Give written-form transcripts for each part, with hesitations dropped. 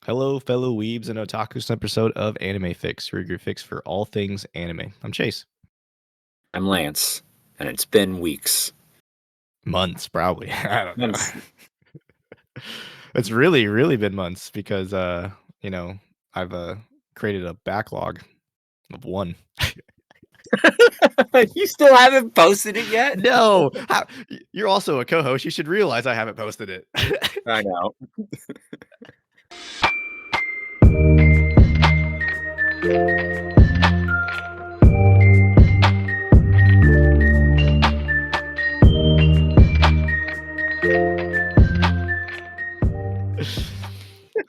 Hello, fellow weebs and otakus, episode of Anime Fix, your fix for all things anime. I'm Chase. I'm Lance, and it's been weeks. Months, probably. I don't know. Months. It's really been months because, I've created a backlog of one. You still haven't posted it yet? No, you're also a co-host. You should realize I haven't posted it. I know.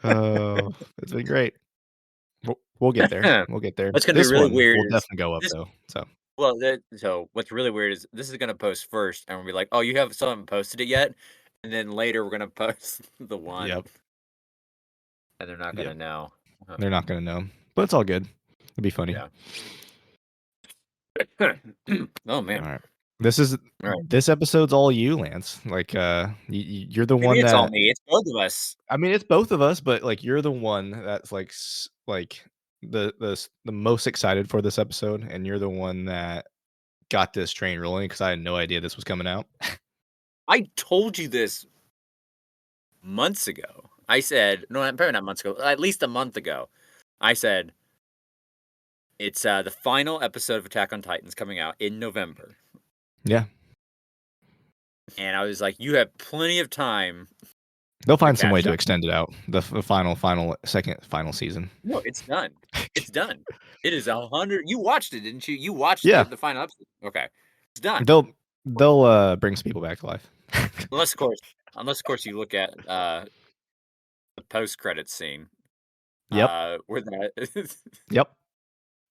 Oh, it's been great. We'll get there. We'll get there. What's gonna be This really one weird will is definitely go up this. though. So So what's really weird is this is gonna post first, and we'll be like, "Oh, you haven't posted it yet," and then later we're gonna post the one, yep. and they're not gonna know. They're not gonna know, but it's all good. It'll be funny. Yeah. Oh man. All right. This episode's all you, Lance. Like, you're the Maybe one it's all that. me. It's both of us. I mean, it's both of us, but like, you're the one that's like the most excited for this episode, and you're the one that got this train rolling because I had no idea this was coming out. I told you this months ago. I said, no, probably not months ago, at least a month ago. I said, it's the final episode of Attack on Titan's coming out in November. Yeah. And I was like, you have plenty of time. They'll find some way to extend it out. The second final season. No, it's done. It's done. It is 100. You watched it, didn't you? You watched the final episode. Okay. It's done. They'll bring some people back to life. Unless of course you look at the post-credits scene. Yep. Where that Yep.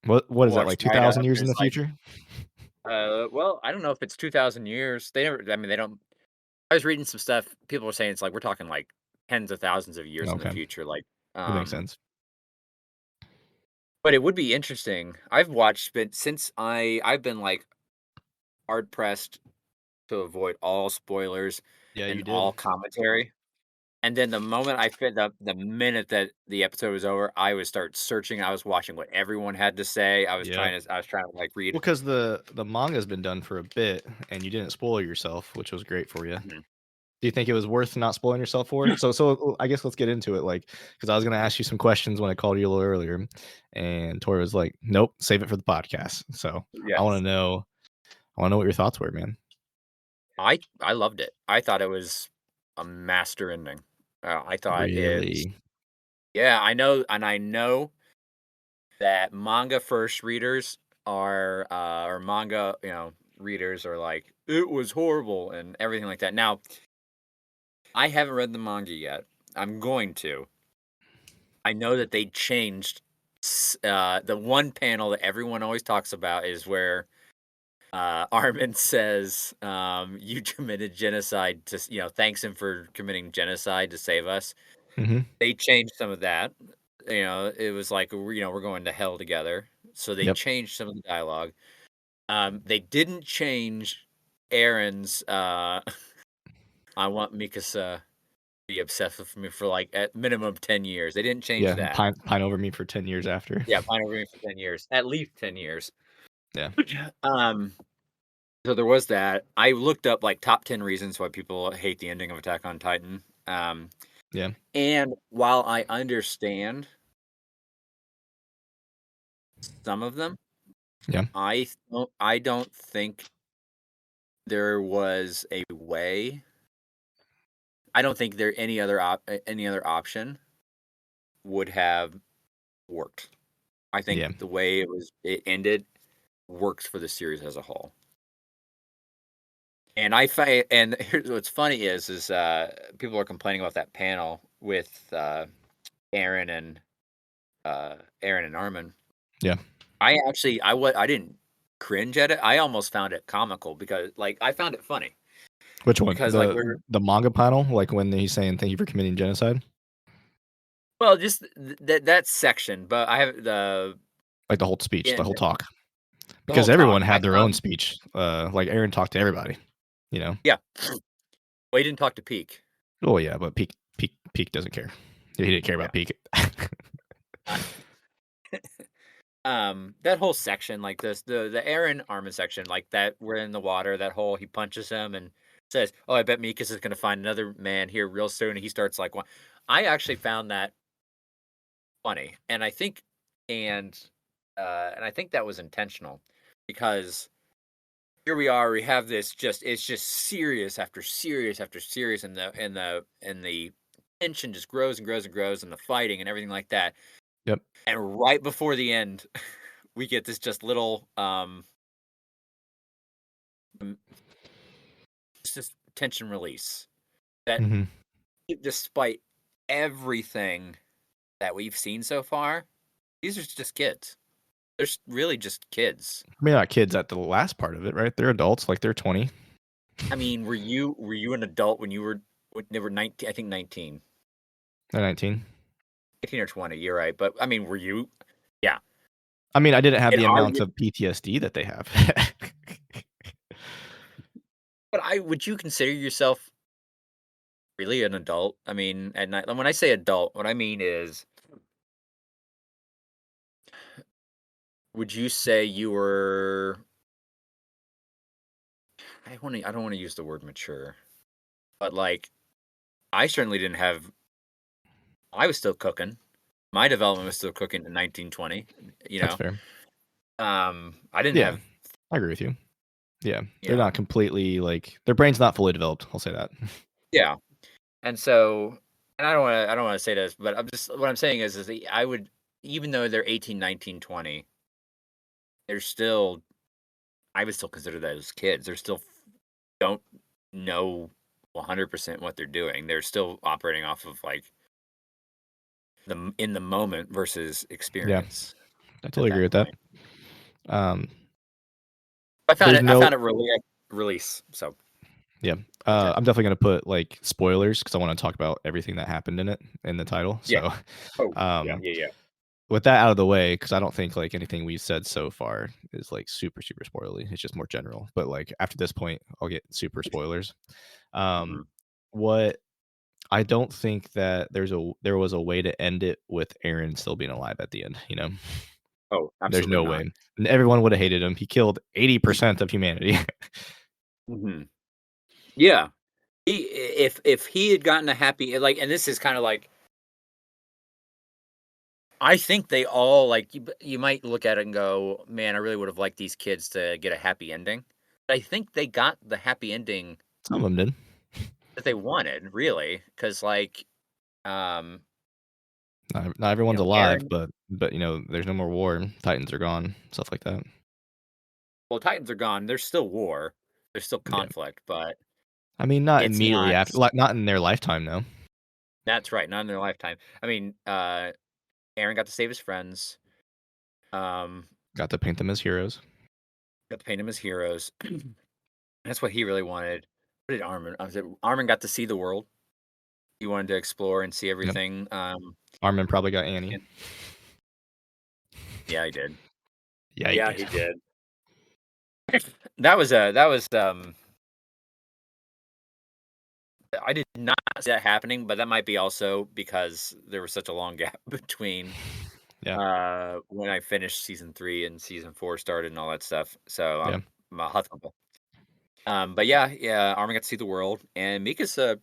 What is that, like 2,000 years in the future? Well, I don't know if it's 2,000 years. They don't. I was reading some stuff. People were saying it's like we're talking like tens of thousands of years in the future. Like, that makes sense. But it would be interesting. I've watched, but since I've been like hard pressed to avoid all spoilers and all commentary. And then the moment I fit up, the minute that the episode was over, I would start searching. I was watching what everyone had to say. I was trying to like read. Well, because the manga's been done for a bit, and you didn't spoil yourself, which was great for you. Mm-hmm. Do you think it was worth not spoiling yourself for it? So I guess let's get into it. Like, because I was gonna ask you some questions when I called you a little earlier, and Tori was like, "Nope, save it for the podcast." So I want to know what your thoughts were, man. I loved it. I thought it was a master ending. I thought yeah, I know, and I know that manga first readers are or manga, readers are like, it was horrible and everything like that. Now, I haven't read the manga yet. I'm going to. I know that they changed the one panel that everyone always talks about is where Armin says, you committed genocide to, thanks him for committing genocide to save us. Mm-hmm. They changed some of that. It was like, we're going to hell together. So they changed some of the dialogue. They didn't change Aaron's, I want Mikasa to be obsessed with me for like at minimum 10 years. They didn't change that. Pine over me for 10 years after. Yeah, pine over me for 10 years. At least 10 years. Yeah. So there was that. I looked up like top 10 reasons why people hate the ending of Attack on Titan. Yeah. And while I understand some of them, I don't think there was a way. I don't think there any other option would have worked. I think the way it ended works for the series as a whole. And here's what's funny is people are complaining about that panel with Aaron and Armin. Yeah. I didn't cringe at it. I almost found it comical because like I found it funny. Which one? Because the manga panel, like when he's saying thank you for committing genocide. Well, just that section, but I have the whole speech, the whole talk, because everyone had their own speech. Like Aaron talked to everybody. Yeah. Well, he didn't talk to Peak. Oh yeah, but Peak doesn't care. He didn't care about Peak. That whole section, like this, the Aaron Armin section, like that, we're in the water, that whole he punches him and says, "Oh, I bet Mikas is gonna find another man here real soon." And he starts like, I actually found that funny, and I think, and and I think that was intentional because here we are, we have this just it's just serious after serious after serious, and the tension just grows and grows and grows, and the fighting and everything like that. Yep. And right before the end, we get this just little mm, just this tension release that Mhm. despite everything that we've seen so far, these are just kids. They're really just kids. I mean, not kids at the last part of it, right? They're adults, like, they're 20. I mean, were you an adult when you were when they were 19? I think 19. They're 19. 18 or 20, you're right. But I mean, were you? Yeah. I mean, I didn't have And the are amount you? of PTSD that they have. But I would you consider yourself really an adult? I mean, at night, when I say adult, what I mean is, would you say you were? I don't want to use the word mature, but like I certainly didn't have. I was still cooking. My development was still cooking in 1920. You That's know, fair. I didn't Yeah, have. I agree with you. Yeah, You they're know, not completely, like their brain's not fully developed, I'll say that. yeah. And so, and I don't want to say this, but I'm just what I'm saying is I would, even though they're 18, 19, 20, they're still I would still consider that as kids. They're still don't know 100% what they're doing. They're still operating off of like the in the moment versus Yeah, experience I at totally agree that with that. point. Um, I found there's it. I found no it really release. So yeah, that's it. I'm definitely gonna put, like, spoilers because I wanna talk about everything that happened in it, in the title, Yeah. so, Oh yeah. um, Yeah. Yeah. with that out of the way, because I don't think, like, anything we've said so far is, like, super, super spoily, it's just more general, but, like, after this point, I'll get super spoilers. Um, Hmm. what I don't think that there was a way to end it with Aaron still being alive at the end, you know? Oh, There's absolutely no not. way, and everyone would have hated him, he killed 80% of humanity. Hmm. Yeah. If he had gotten a happy like, and this is kind of like I think they all like you might look at it and go, "Man, I really would have liked these kids to get a happy ending." But I think they got the happy ending Some of them did. that they wanted, really, because um, Not everyone's alive, Aaron but, you know, there's no more war, Titans are gone, stuff like that. well, Titans are gone. There's still war. There's still Yeah. conflict, but I mean, not it's immediately not after like, not in their lifetime, no. that's right, not in their lifetime. I mean, Aaron got to save his friends. Um, Got to paint them as heroes. got to paint them as heroes. That's what he really wanted. What did Armin? Was it Armin got to see the world? He wanted to explore and see Yep. everything. Armin probably got Annie. And yeah, he did. Yeah, he Yeah, did. he did. That was I did not see that happening, but that might be also because there was such a long gap between Yeah, when I finished season 3 and season 4 started and all that stuff. So yeah. I'll have to but yeah, yeah, Armin got to see the world and Mikasa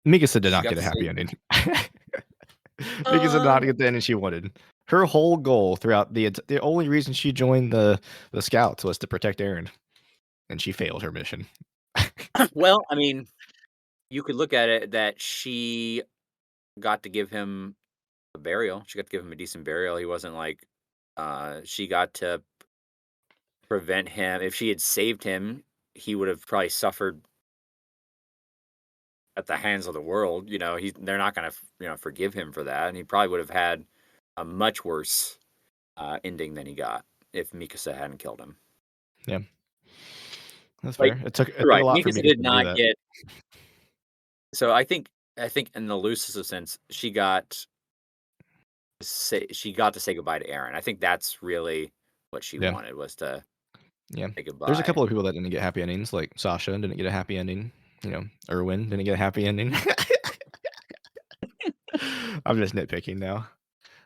Mikasa did she not got get to a happy see ending. Mikasa did not um get the ending she wanted. Her whole goal throughout the only reason she joined the Scouts was to protect Aaron, and she failed her mission. well, I mean, you could look at it that she got to give him a burial. She got to give him a decent burial. He wasn't like she got to prevent him. If she had saved him, he would have probably suffered at the hands of the world. They're not going to forgive him for that, and he probably would have had a much worse ending than he got if Mikasa hadn't killed him. Yeah, that's Like fair. It took a right, lot for Mikasa Mikasa did to do not that. get. So I think in the loosest sense, she got to say goodbye to Aaron. I think that's really what she Yeah, wanted was to yeah. say There's a goodbye. couple of people that didn't get happy endings, like Sasha didn't get a happy ending. You know, Erwin didn't get a happy ending. I'm just nitpicking now.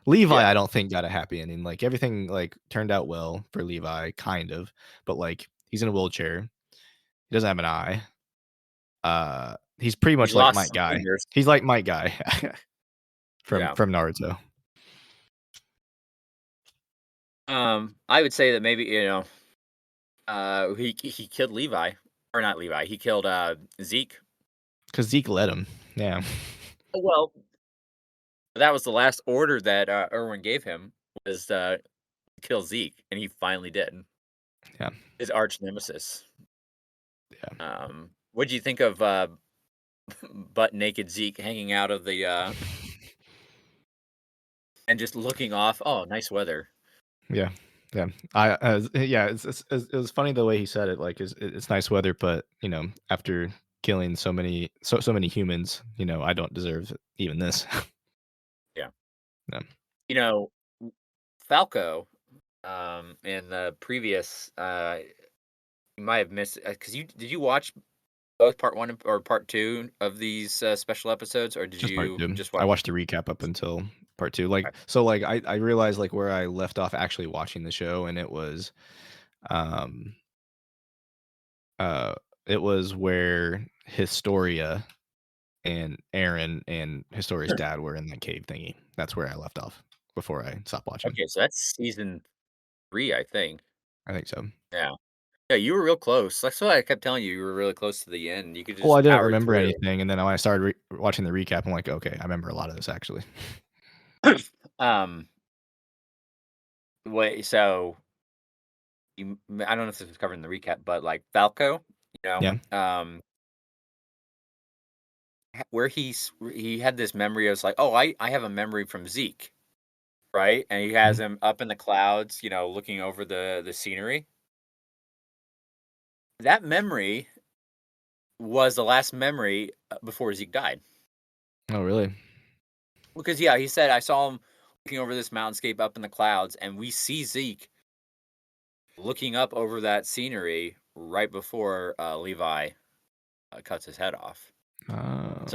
Levi, Yeah. I don't think got a happy ending. Like everything like turned out well for Levi, kind of, but like he's in a wheelchair. He doesn't have an eye. He's pretty He's much like lost Might some Guy. fingers. He's like Might Guy Yeah. from Naruto. I would say that maybe, he killed Levi. Or not Levi, he killed, Zeke. Because Zeke let him. Yeah. Well, that was the last order that, Erwin gave him was, kill Zeke, and he finally did. Yeah. His arch nemesis. Yeah. What'd you think of, butt naked Zeke hanging out of the, and just looking off? "Oh, nice weather." Yeah. Yeah. Yeah, it was funny the way he said it, like, it's nice weather, but, after killing so many humans, I don't deserve even this. Yeah. Yeah. You know, Falco, in the previous, you might have missed because did you watch both part 1 or part 2 of these, special episodes, or did Just part you 2. just I watch watched the recap up until part 2. okay. I realized, like, where I left off actually watching the show, and um, uh, it was where Historia and Aaron and Historia's dad were in the cave thingy. That's where I left off before I stopped watching. Okay, so that's season 3, I think. I think so. Yeah. Yeah, you were real close. That's why I kept telling you, you were really close to the end. You could Well, I just didn't power remember through. anything, and then when I started watching the recap, I'm like, "Okay, I remember a lot of this actually." Um, wait, so I don't know if this was covered in the recap, but like Falco, Yeah. where he had this memory of like, oh, I have a memory from Zeke, right? And he has Mhm. him up in the clouds, looking over the scenery. That memory was the last memory before Zeke died. Oh, really? Because yeah, he said I saw him looking over this mountainscape up in the clouds, and we see Zeke looking up over that scenery right before Levi cuts his head off. So Oh.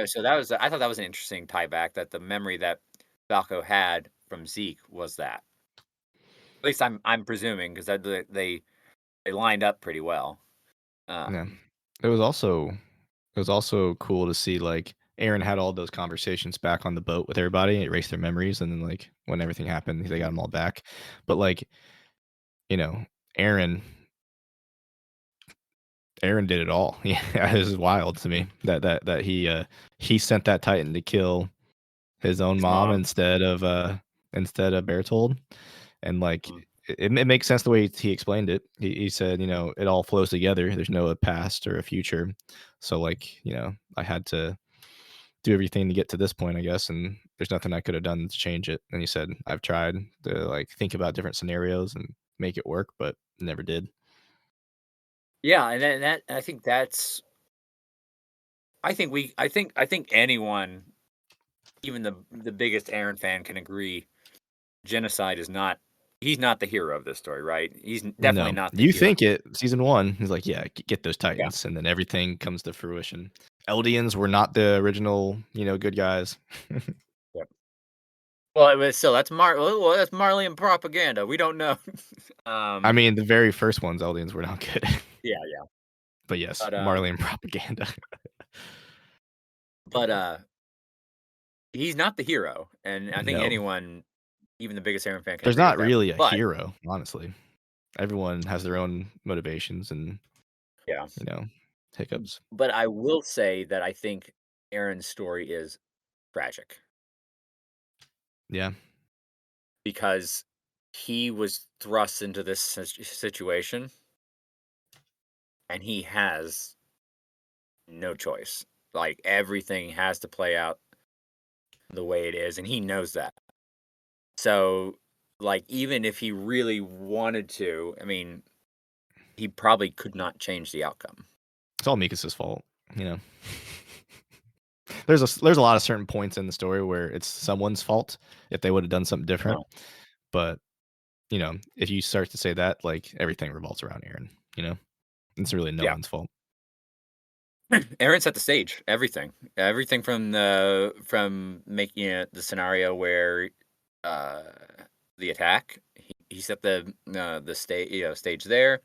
so that was I thought that was an interesting tie back that the memory that Falco had from Zeke was that. At least I'm presuming because they lined up pretty well. Yeah. Um, It was also it was also cool to see, like, Aaron had all those conversations back on the boat with everybody, erased their memories, and then, like, when everything happened, they got mhm. them all back. But, like, you know, Aaron Aaron did it all. Yeah, it was wild to me that he sent that Titan to kill his own His mom mom. instead of Bertold, and, like, Mm. it makes sense the way he explained it. He said, "It all flows together. There's no past or a future." So, like, I had to do everything to get to this point, I guess, and there's nothing I could have done to change it. And he said, "I've tried to, like, think about different scenarios and make it work, but never did." Yeah, and that I think that's I think anyone, even the biggest Aaron fan, can agree genocide is not he's not the hero of this story, right? He's definitely No. not the You hero. think it season 1, he's like, "Yeah, get those Yeah. Titans," and then everything comes to fruition. Eldians were not the original, good guys. Yep. Well, it was still that's Marleyan propaganda. We don't know. I um, mean, the very first ones, Eldians were not good. yeah, yeah. But yes, But Marley and propaganda. but he's not the hero, and I think No. anyone, even the biggest Aaron fan, can There's agree with not that. really a But hero, honestly. Everyone has their own motivations and, yeah, you know, hiccups. but I will say that I think Aaron's story is tragic Yeah. because he was thrust into this situation, and he has no choice. Like everything has to play out the way it is, and he knows that. So, like, even if he really wanted to, I mean, he probably could not change the outcome. It's all Mikas's fault, you know? There's a lot of certain points in the story where it's someone's fault if they would've done something different, Uh, but, if you start to say that, like, everything revolves around Aaron, you know? It's really no yeah, one's fault. Aaron set the stage. Everything from making it the scenario where uh, the attack. He set the stage there,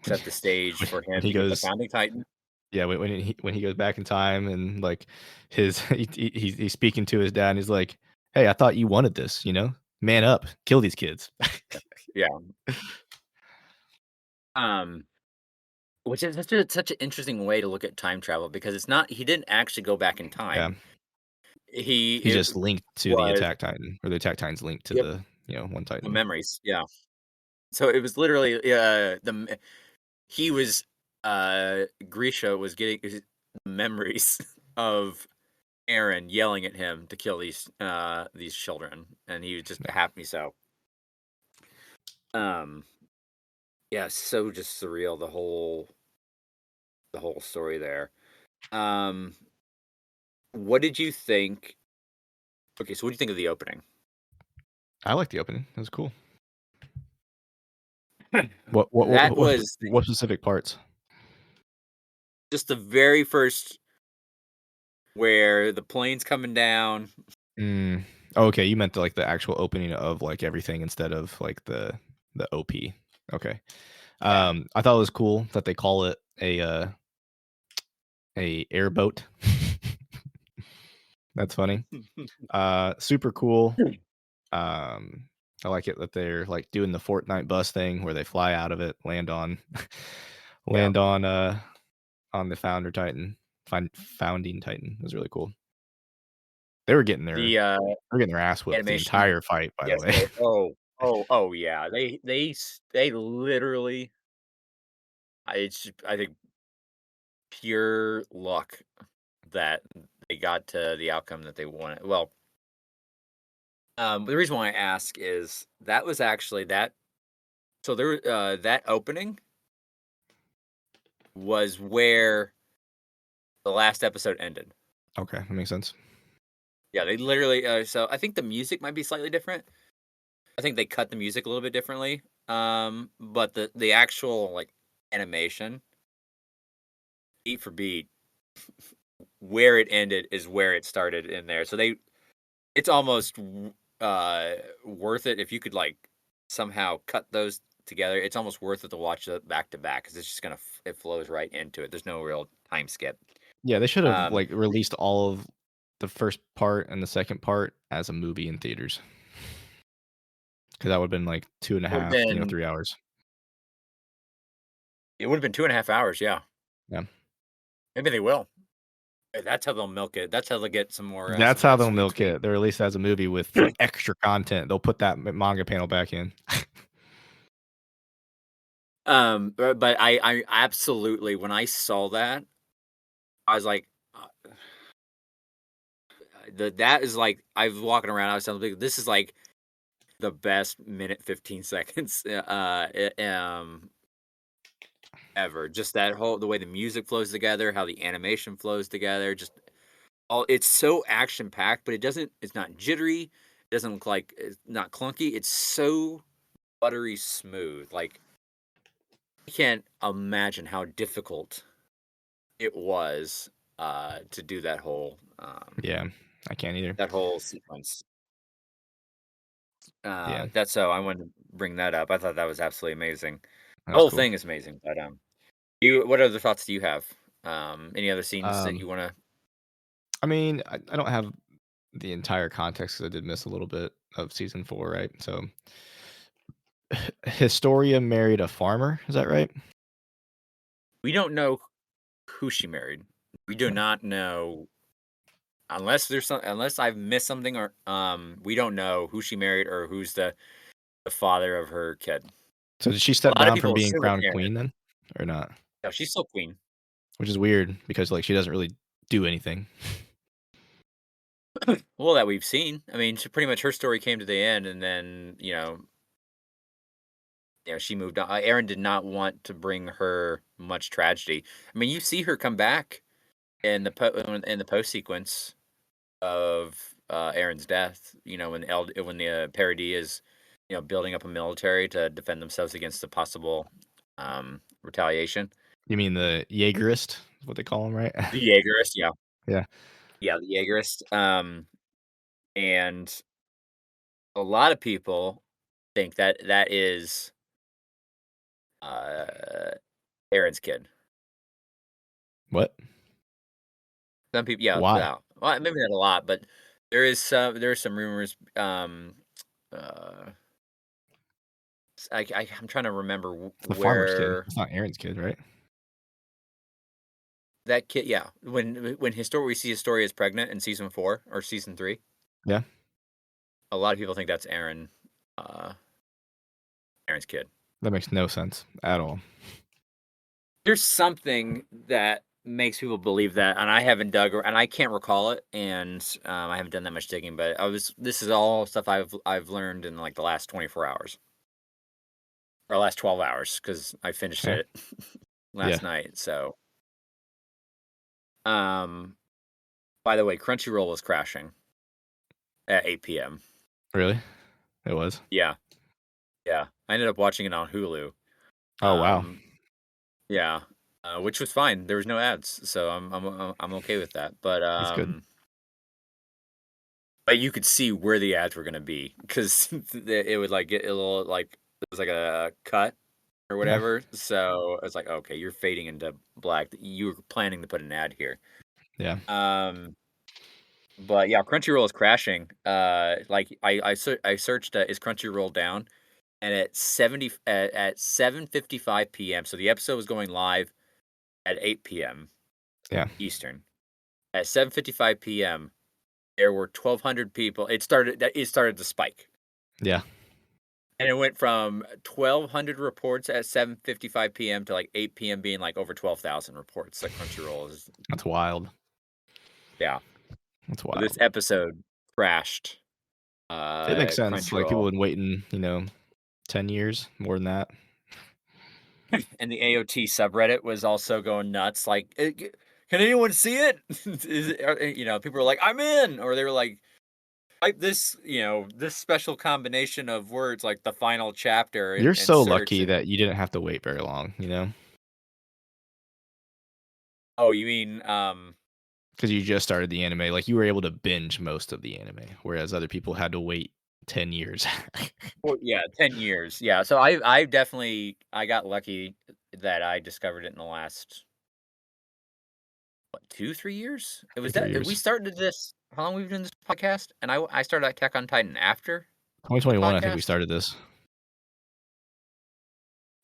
When set the stage for when him he to get the goes founding titan. yeah, when he goes back in time and, like, his he's speaking to his dad, and he's like, "Hey, I thought you wanted this, you know? Man up, kill these kids." Yeah. Um, which is such an interesting way to look at time travel because it's not he didn't actually go back in Yeah. time. He It just linked to the was Attack Titan, or the Attack Titan's linked to yep, the, one the Titan. memories, yeah. So it was literally, he was, Grisha was getting his memories of Aaron yelling at him to kill these children, and he was just Yeah. happy so. Um, yeah, so just surreal, the whole story there. Um, what did you think okay, so what do you think of the opening? I like the opening, it was cool. That was What specific parts? just the very first where the plane's coming down. Mm. Oh, okay, you meant the actual opening of, like, everything instead of, like, the OP. Okay. Yeah. I thought it was cool that they call it a airboat. That's funny. Super cool. Um, I like it that they're, like, doing the Fortnite bus thing where they fly out of it, land on Yeah. land on the Founder Titan, Founding Titan. It was really cool. They were getting their The, they were getting their ass whipped the animation entire fight, by the yes, way. oh, yeah, they literally I think pure luck that they got to the outcome that they wanted. Well, the reason why I ask is that was actually that so there that opening was where the last episode ended. Okay, that makes sense. Yeah, they literally so I think the music might be slightly different. I think they cut the music a little bit differently. But the actual like animation, beat for beat, where it ended is where it started in there. So it's almost worth it if you could like somehow cut those together. It's almost worth it to watch it back to back because it's just it flows right into it. There's no real time skip. Yeah, they should have, Um, like, released all of the first part and the second part as a movie in theaters, because that would've been, like, 2 and a would have half, been 3 hours. it would have been 2.5 hours. Yeah, Yeah. maybe they will. That's how they'll milk it. That's how they'll get That's some how more they'll sweet milk tweet. it. They'll release it as a movie with, like, extra content. They'll put that manga panel back in. But I absolutely when I saw that, I was like, that is like I was walking around. I was telling people this is like the best minute 15 seconds ever. Just that whole the way the music flows together, how the animation flows together, just all it's so action packed, but it's not jittery. It doesn't look like it's not clunky. It's so buttery smooth. Like I can't imagine how difficult it was to do Yeah, I can't either. that whole sequence. Yeah, That's so I wanted to bring that up. I thought that was absolutely amazing. that The was whole cool. thing is amazing, but, you what other thoughts do you have? Any other scenes that you Um, wanna I mean, I don't have the entire context 'cause I did miss a little bit of season 4, right? So, Historia married a farmer, is that right? we don't know who she married. We do No. not know unless I've missed something or, we don't know who she married or who's the father of her kid. So did she A step lot of down from people being assume it's crowned Aaron. queen then, or not? No, she's still queen. Which is weird because, like, she doesn't really do anything. Well, that we've seen. I mean, she pretty much her story came to the end, and then, she moved on. Aaron did not want to bring her much tragedy. I mean, you see her come back in in the post sequence of Aaron's death. When the parody is building up a military to defend themselves against the possible retaliation. You mean the Jaegerist is what they call him, right? The Jaegerist, yeah, Yeah. yeah, the Jaegerist, and a lot of people think that that is, uh, Aaron's kid. What? Some people yeah, Why? yeah. Well, maybe not a lot, but there are some rumors, uh, I'm trying to remember It's the farmer's kid. where It's not Aaron's kid, right? that kid yeah, when Histori we see Historia is pregnant in season 4 or season 3, Yeah, a lot of people think that's uh, Aaron's kid. that makes no sense at all. There's something that makes people believe that, and I haven't dug and I can't recall it, and, I haven't done that much digging, but this is all stuff I've learned in, like, the last 24 hours, or last 12 hours because I finished Okay. it Yeah. last night, so, um, by the way, Crunchyroll was crashing at 8 PM. Really? It was? Yeah, yeah. I ended up watching it on Hulu, Oh, wow. um, yeah, which was fine, there was no ads, so I'm okay with that, That's good. but you could see where the ads were gonna be because it would, like, get a little, like it was like a cut or Yeah. whatever, so it's like, "Okay, you're fading into black. You were planning to put an ad here." Yeah. But yeah, Crunchyroll is crashing. Like, I searched, "Is Crunchyroll down?" And at 7:55 PM, so the episode was going live at 8 PM Yeah. Eastern. At 7:55 PM, there were 1,200 people. It started to spike. Yeah. And it went from 1,200 reports at 7:55 PM to, like, 8 PM being, like, over 12,000 reports that Crunchyroll is That's wild. yeah. That's So this wild. episode crashed, It makes sense. Like, people Crunchyroll. have been waiting, 10 years, more than that. And the AOT subreddit was also going nuts, like, can anyone see it?" People were like, "I'm in," or they were like, "Type this, this special combination of words, like the final chapter You're and so search," lucky and that you didn't have to wait very long, you know, oh, you mean, because you just started the anime. Like, you were able to binge most of the anime, whereas other people had to wait 10 years. well, yeah, 10 years, yeah, so I definitely I got lucky that I discovered it in the last, what, 2, 3 years? It Or was 3 that we years. started this how long we've been doing this podcast? And I started Attack on Titan after the 2021, I think we podcast? started this.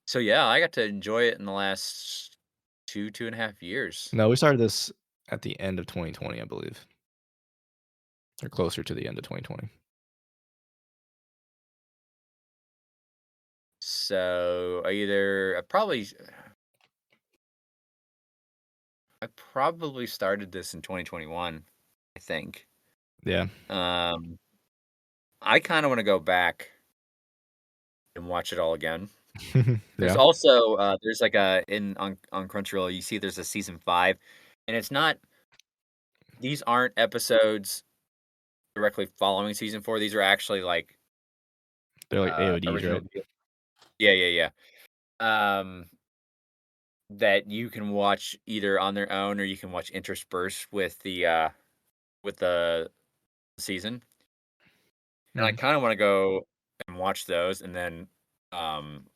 So, yeah, I got to enjoy it in the last 2.5 years. No, we started this at the end of 2020, I believe, or closer to the end of 2020. So, I probably started this in 2021, I think. Yeah. Um, I kinda wanna go back and watch it all again. There's Yeah. also, there's like a in on Crunchyroll, you see there's a season 5, and it's not these aren't episodes directly following season 4, these are actually like, They're like AODs, original right? yeah, yeah, yeah. That you can watch either on their own or you can watch interspersed with the season, and I Mhm. kinda wanna go and watch those and then, um,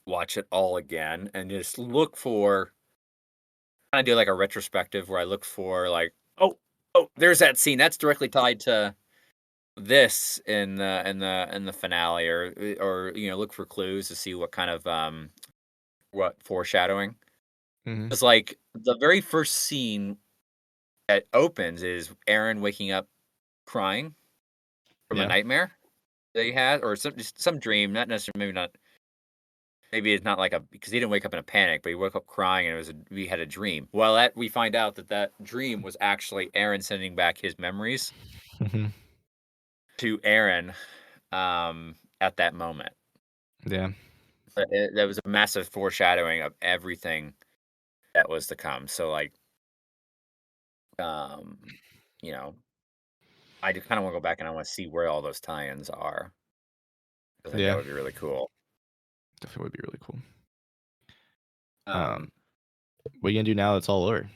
watch it all again and just look for kinda do like a retrospective where I look for like, "Oh, there's that scene, that's directly tied to this in the finale," or look for clues to see what kind of, what foreshadowing. Mhm. It's like, the very first scene that opens is Aaron waking up crying from a Yeah. nightmare that he had or some dream, not necessarily maybe it's not like a because he didn't wake up in a panic, but he woke up crying and we had a dream. Well, that we find out that dream was actually Aaron sending back his memories Mhm. to Aaron, at that moment. Yeah. That was a massive foreshadowing of everything that was to come. So, like, um, you know, I do kinda wanna go back and I wanna see where all those tie-ins are. I think that Yeah. would be really cool. Definitely would be really cool. Um, Um, what are you gonna do now that's all over?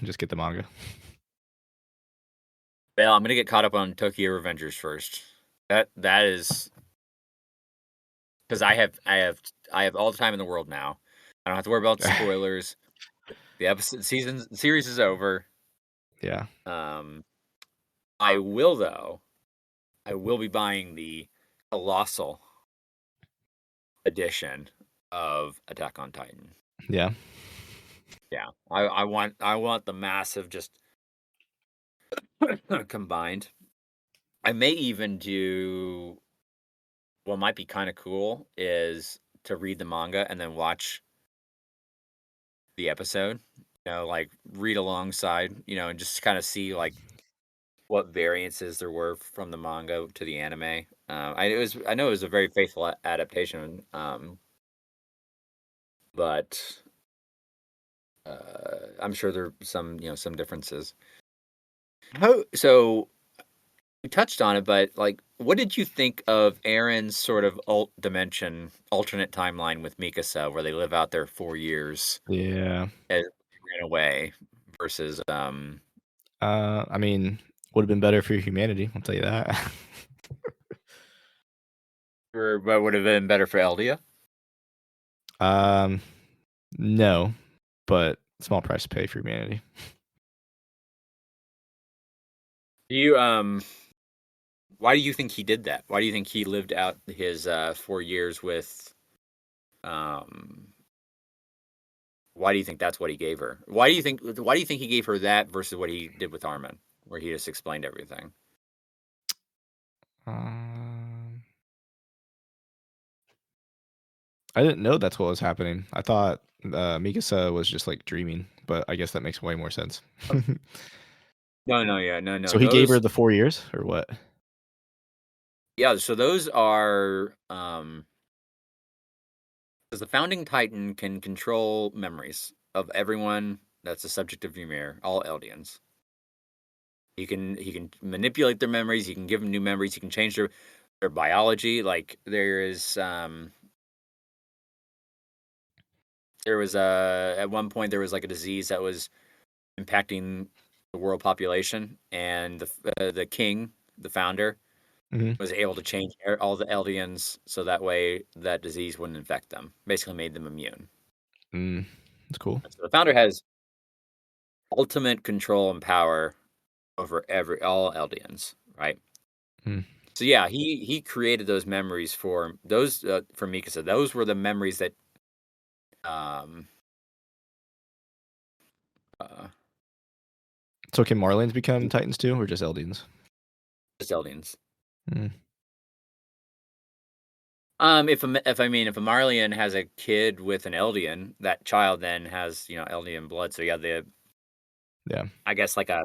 Just get the manga. well, I'm gonna get caught up on Tokyo Revengers first. That is because I have all the time in the world now. I don't have to worry about spoilers. The series is over. Yeah. I will though. I will be buying the Colossal edition of Attack on Titan. Yeah. Yeah, I want the massive just combined. I may even do what might be kind of cool is to read the manga and then watch the episode. Like read alongside, and just kind of see like what variances there were from the manga to the anime. I know it was a very faithful adaptation, but I'm sure there are some differences. So we touched on it, but like, what did you think of Aaron's sort of alternate timeline with Mikasa, where they live out their 4 years Yeah. as they ran away versus I mean, would have been better for humanity, I'll tell you that. what would have been better for Eldia? Um, no, but small price to pay for humanity. Do you why do you think he did that? Why do you think he lived out his 4 years with why do you think that's what he gave her? Why do you think he gave her that versus what he did with Armin, where he just explained everything? Um, I didn't know that's what was happening. I thought Mikasa was just like dreaming, but I guess that makes way more sense. No, no, yeah, no, no. So he gave her Those the 4 years or what? Yeah, so those are because the founding titan can control memories of everyone that's the subject of Ymir, all Eldians. He can manipulate their memories, he can give them new memories, he can change their biology. Like there was at one point there was like a disease that was impacting the world population, and the king, the founder, Mhm. was able to change all the Eldians so that way that disease wouldn't infect them. Basically, made them immune. Mm, that's cool. So the founder has ultimate control and power over all Eldians, right? Mm, So yeah, he created those memories for Mikasa. Those were the memories that um uh, so can Marlins become Titans too, or just Eldians? just Eldians. Mm, If a Marleyan has a kid with an Eldian, that child then has Eldian blood. So yeah, yeah, I guess like a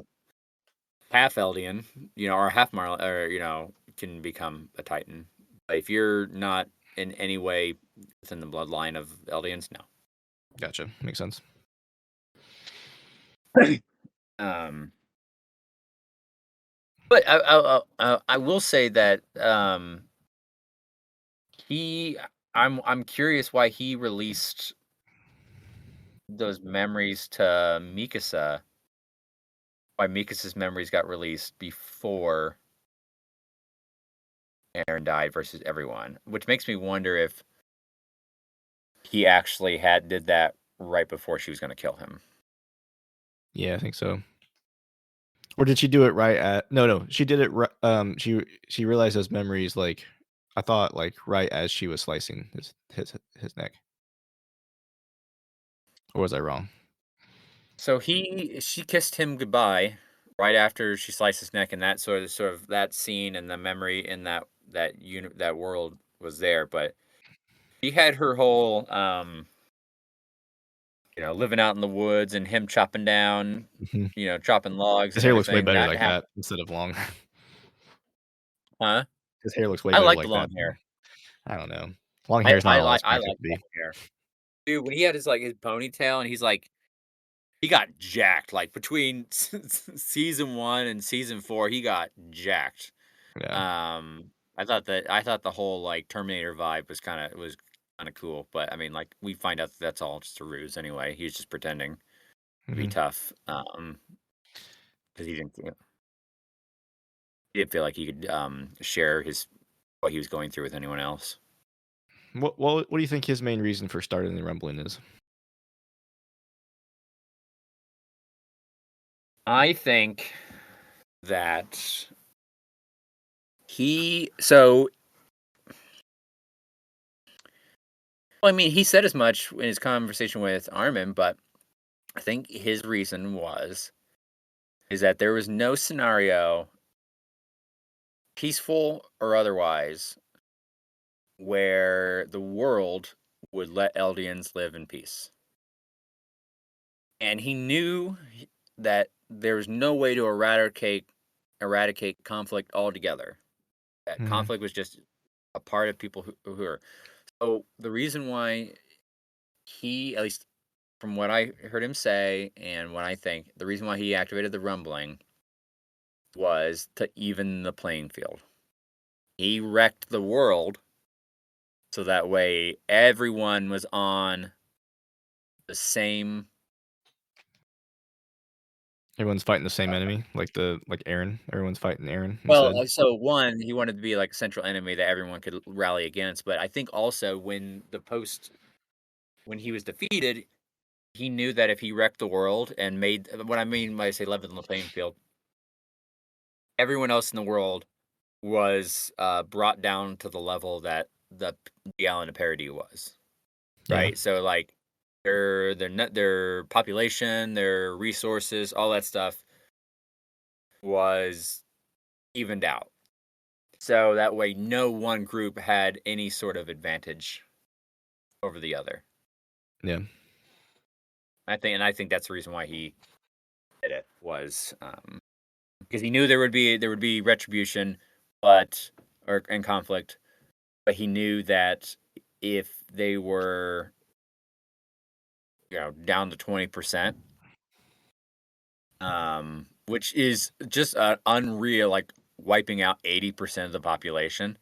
half Eldian, or a half Marley, or can become a Titan. But if you're not in any way within the bloodline of Eldians, no. gotcha. Makes sense. Um, but I will say that he, I'm curious why he released those memories to Mikasa. Why Mikasa's memories got released before Aaron died versus everyone, which makes me wonder if he actually did that right before she was going to kill him. Yeah, I think so. Or did she do it right at no, she did it she realized those memories, like, I thought, like, right as she was slicing his neck. Or was I wrong? So she kissed him goodbye right after she sliced his neck, and that sort of that scene and the memory in that world was there. But she had her whole living out in the woods and him chopping down, Mhm. chopping logs His and hair looks way everything. better That like happened, that instead of long. huh? His hair looks way I better like the like long that. hair. I don't know. Long hair is not all it's I cracked up like to be. long hair. Dude, when he had his ponytail and he's like he got jacked, like, between season 1 and season 4, he got jacked. Yeah. I thought the whole, like, Terminator vibe was kinda cool, but, I mean, like, we find out that that's all just a ruse anyway. He's just pretending to be Mhm. tough, 'cause he didn't He didn't feel like he could share what he was going through with anyone else. What do you think his main reason for starting the rumbling is? I think that he so well, I mean, he said as much in his conversation with Armin, but I think his reason is that there was no scenario, peaceful or otherwise, where the world would let Eldians live in peace. And he knew that there was no way to eradicate conflict altogether. That Mhm. conflict was just a part of people who are. So the reason why he, at least from what I heard him say and what I think, the reason why he activated the rumbling was to even the playing field. He wrecked the world so that way everyone was on the same. Everyone's fighting the same Uh, enemy, like Aaron. Everyone's fighting Aaron well, instead. so one, he wanted to be like a central enemy that everyone could rally against. But I think also when he was defeated, he knew that if he wrecked the world and made what I mean when I say level the playing field, everyone else in the world was brought down to the level that the island of parody was. Yeah. Right. So like their population, their resources, all that stuff was evened out. So that way no one group had any sort of advantage over the other. Yeah. I think that's the reason why he did it was because he knew there would be retribution, but or and conflict, but he knew that if they were down to 20%, which is just unreal, like wiping out 80% of the population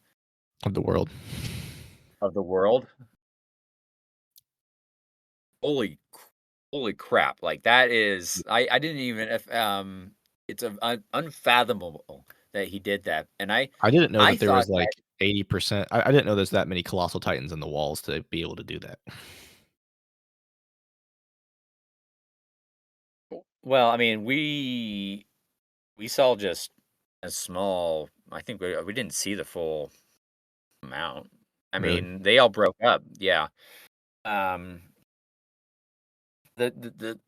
Of the world. of the world. Holy, holy crap! Like that is, I didn't even if it's unfathomable that he did that, and I didn't know I that there thought was, like, that 80%. I didn't know there's that many colossal titans in the walls to be able to do that. well, I mean we saw just a small. I think we didn't see the full amount. I Really? mean, they all broke up. Yeah. Um, the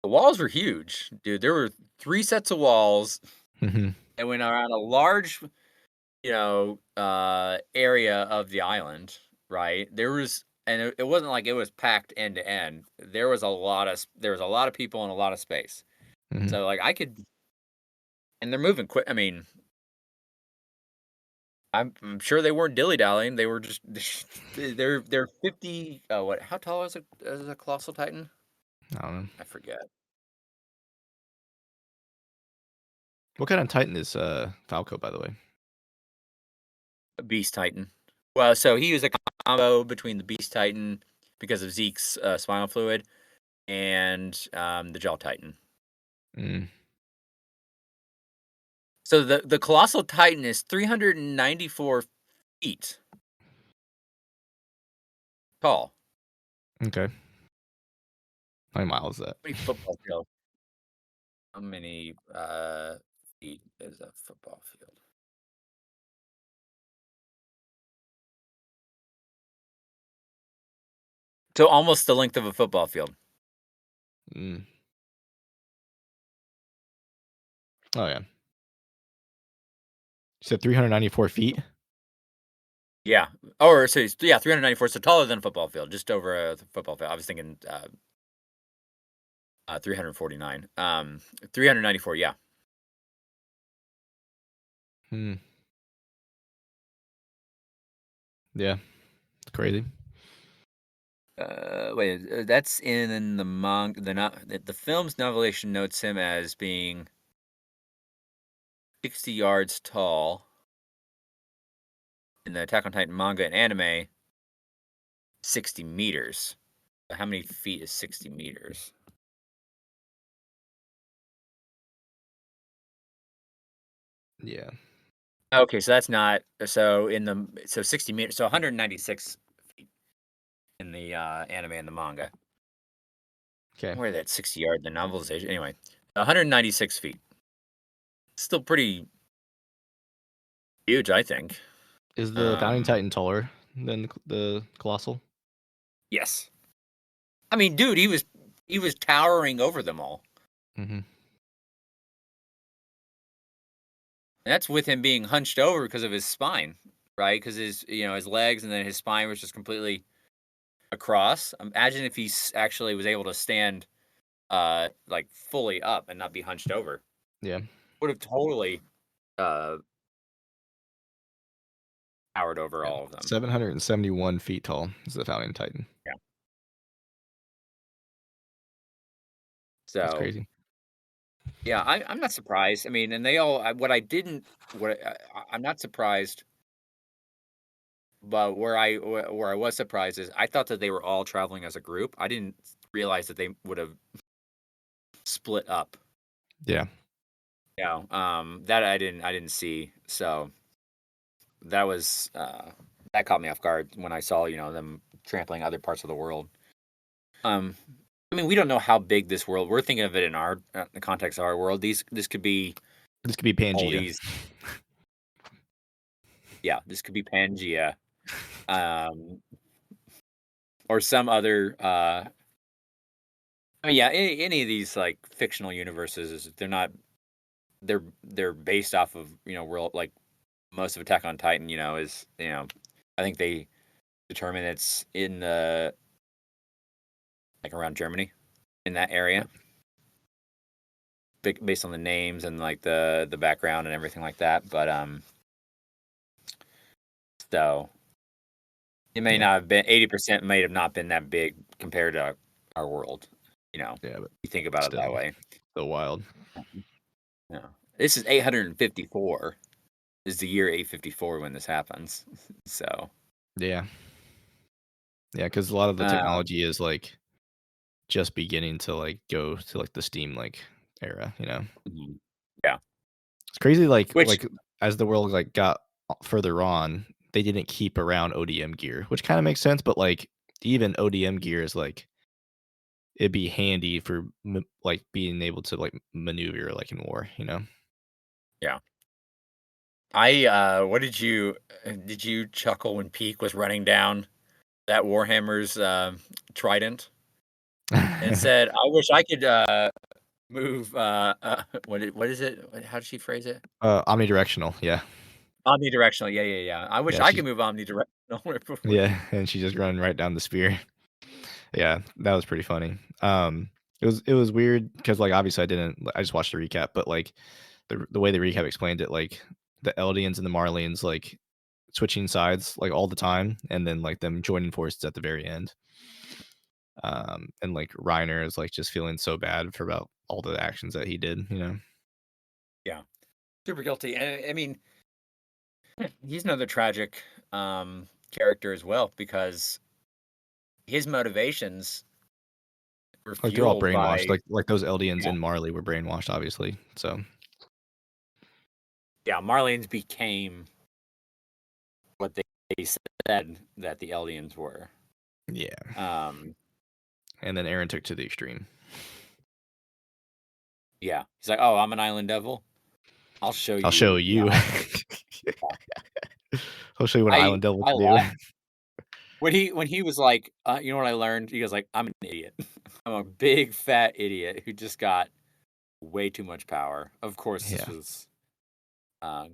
walls were huge, dude. There were 3 sets of walls Mhm. that went around a large, area of the island, right? It wasn't like it was packed end to end. There was a lot of people and a lot of space. Mhm. So, like, and they're moving quick. I mean, I'm sure they weren't dilly-dallying. They were just they're 50 what how tall is a colossal titan? I don't know. I forget. What kind of titan is, Falco, by the way? A beast titan. Well, so he was a combo between the beast titan because of Zeke's spinal fluid and the jaw titan. Mm. So the colossal titan is 394 feet tall. Okay. How many miles is that? How many football field? How many feet is a football field? So almost the length of a football field. Mm. Oh, yeah. You said 394 feet? Yeah. Or so yeah, 394. So taller than a football field, just over a football field. I was thinking 349. 394. Yeah. Hmm. Yeah. It's crazy. Wait, that's in the manga. The film's novelization notes him as being 60 yards tall. In the Attack on Titan manga and anime, 60 meters. So how many feet is 60 meters? Yeah. Okay, so that's not so in the so 60 meters, so 196 feet in the anime and the manga. Okay. Where that 60 yard the novelization. Anyway, 196 feet. Still pretty huge, I think. Is the Founding Um, Titan taller than the Colossal? yes. I mean, dude, he was towering over them all. Mhm. And that's with him being hunched over because of his spine, right? Because his legs and then his spine was just completely across. Imagine if actually was able to stand like fully up and not be hunched over. Yeah. Would have totally uh towered over Yeah. all of them. 771 feet tall is the Founding Titan. Yeah. That's So crazy. yeah, I'm not surprised. I mean, and they all what I didn't what I'm not surprised, but where I was surprised is I thought that they were all traveling as a group. I didn't realize that they would have split up. Yeah. That I didn't see. So that was that caught me off guard when I saw, them trampling other parts of the world. Um I mean, we don't know how big this world. We're thinking of it in our the context of our world. This could be This could be all Pangea. these. Yeah, this could be Pangea, um, or some other. I mean, yeah, any of these like fictional universes they're not. They're based off of world like most of Attack on Titan. Is I think they determine it's in the like around Germany in that area, based on the names and like the background and everything like that. But so it may Yeah. not have been 80% may have not been that big compared to our world. Yeah, but You think about it that still, way. still wild. Yeah. This is 854. Is the year 854 when this happens. So, Yeah. Yeah, because a lot of the um, technology is like just beginning to like go to like the Steam like era, you know? mhm. Yeah. It's crazy Which like as the world like got further on, they didn't keep around ODM gear, which kind of makes sense, but like even ODM gear is like it'd be handy for like being able to like maneuver like in war, you know? yeah. What did you chuckle when Peak was running down that Warhammer's trident and said, "I wish I could move what is it? How did she phrase it? Omnidirectional, yeah. Omnidirectional. Yeah, yeah, yeah. I wish Yeah, I could she's move omnidirectional before yeah, and she's just running right down the spear. Yeah, that was pretty funny. It was weird because like obviously I just watched the recap, but like the way the recap explained it, like the Eldians and the Marleans like switching sides like all the time, and then like them joining forces at the very end. And like Reiner is like just feeling so bad for about all the actions that he did, you know. Yeah. Super guilty. And I mean, he's another tragic character as well because his motivations were Like they're all fueled brainwashed. by Like those Eldians yeah, in Marley were brainwashed, obviously. So yeah, Marleans became what they said that the Eldians were. yeah. Um, And then Aaron took to the extreme. yeah. He's like, "Oh, I'm an island devil. I'll show I'll show you." you. I'll show you what an I island devil I can do. laughed when he was like, you know what I learned? He goes like, "I'm an idiot. I'm a big fat idiot who just got way too much power. Of course, this Yeah. was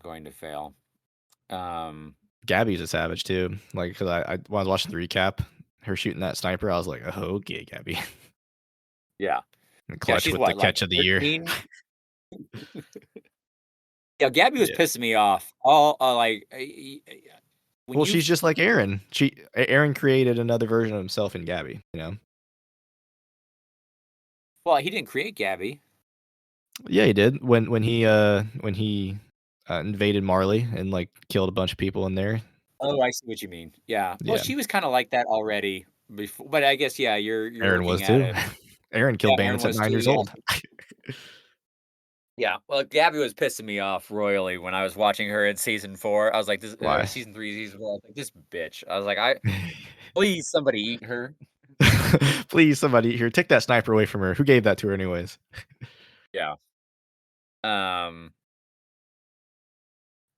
going to fail." Um, Gabby's a savage too. Like, cause I when I was watching the recap, her shooting that sniper, I was like, oh, okay, Gabby. yeah, And yeah. Clutch She's with the what, like catch of the year. 13? Yeah, Gabby was Yeah. pissing me off. All like when Well, you she's just like Aaron. Aaron created another version of himself in Gabby, you know? well, he didn't create Gabby. Yeah, he did. When he invaded Marley and like killed a bunch of people in there. Oh, I see what you mean. Yeah. Well, Yeah. she was kind of like that already before, but I guess yeah, you're Aaron looking was at too. it. Aaron Yeah, killed Aaron bandits at was 9 too. years Yeah. old. Yeah, well, Gabby was pissing me off royally when I was watching her in season 4. I was like, "This," or Why? season 3, season 4. I was like, "This bitch." I was like, "I please somebody eat her." Please, somebody here, take that sniper away from her. Who gave that to her anyways? Yeah. Um,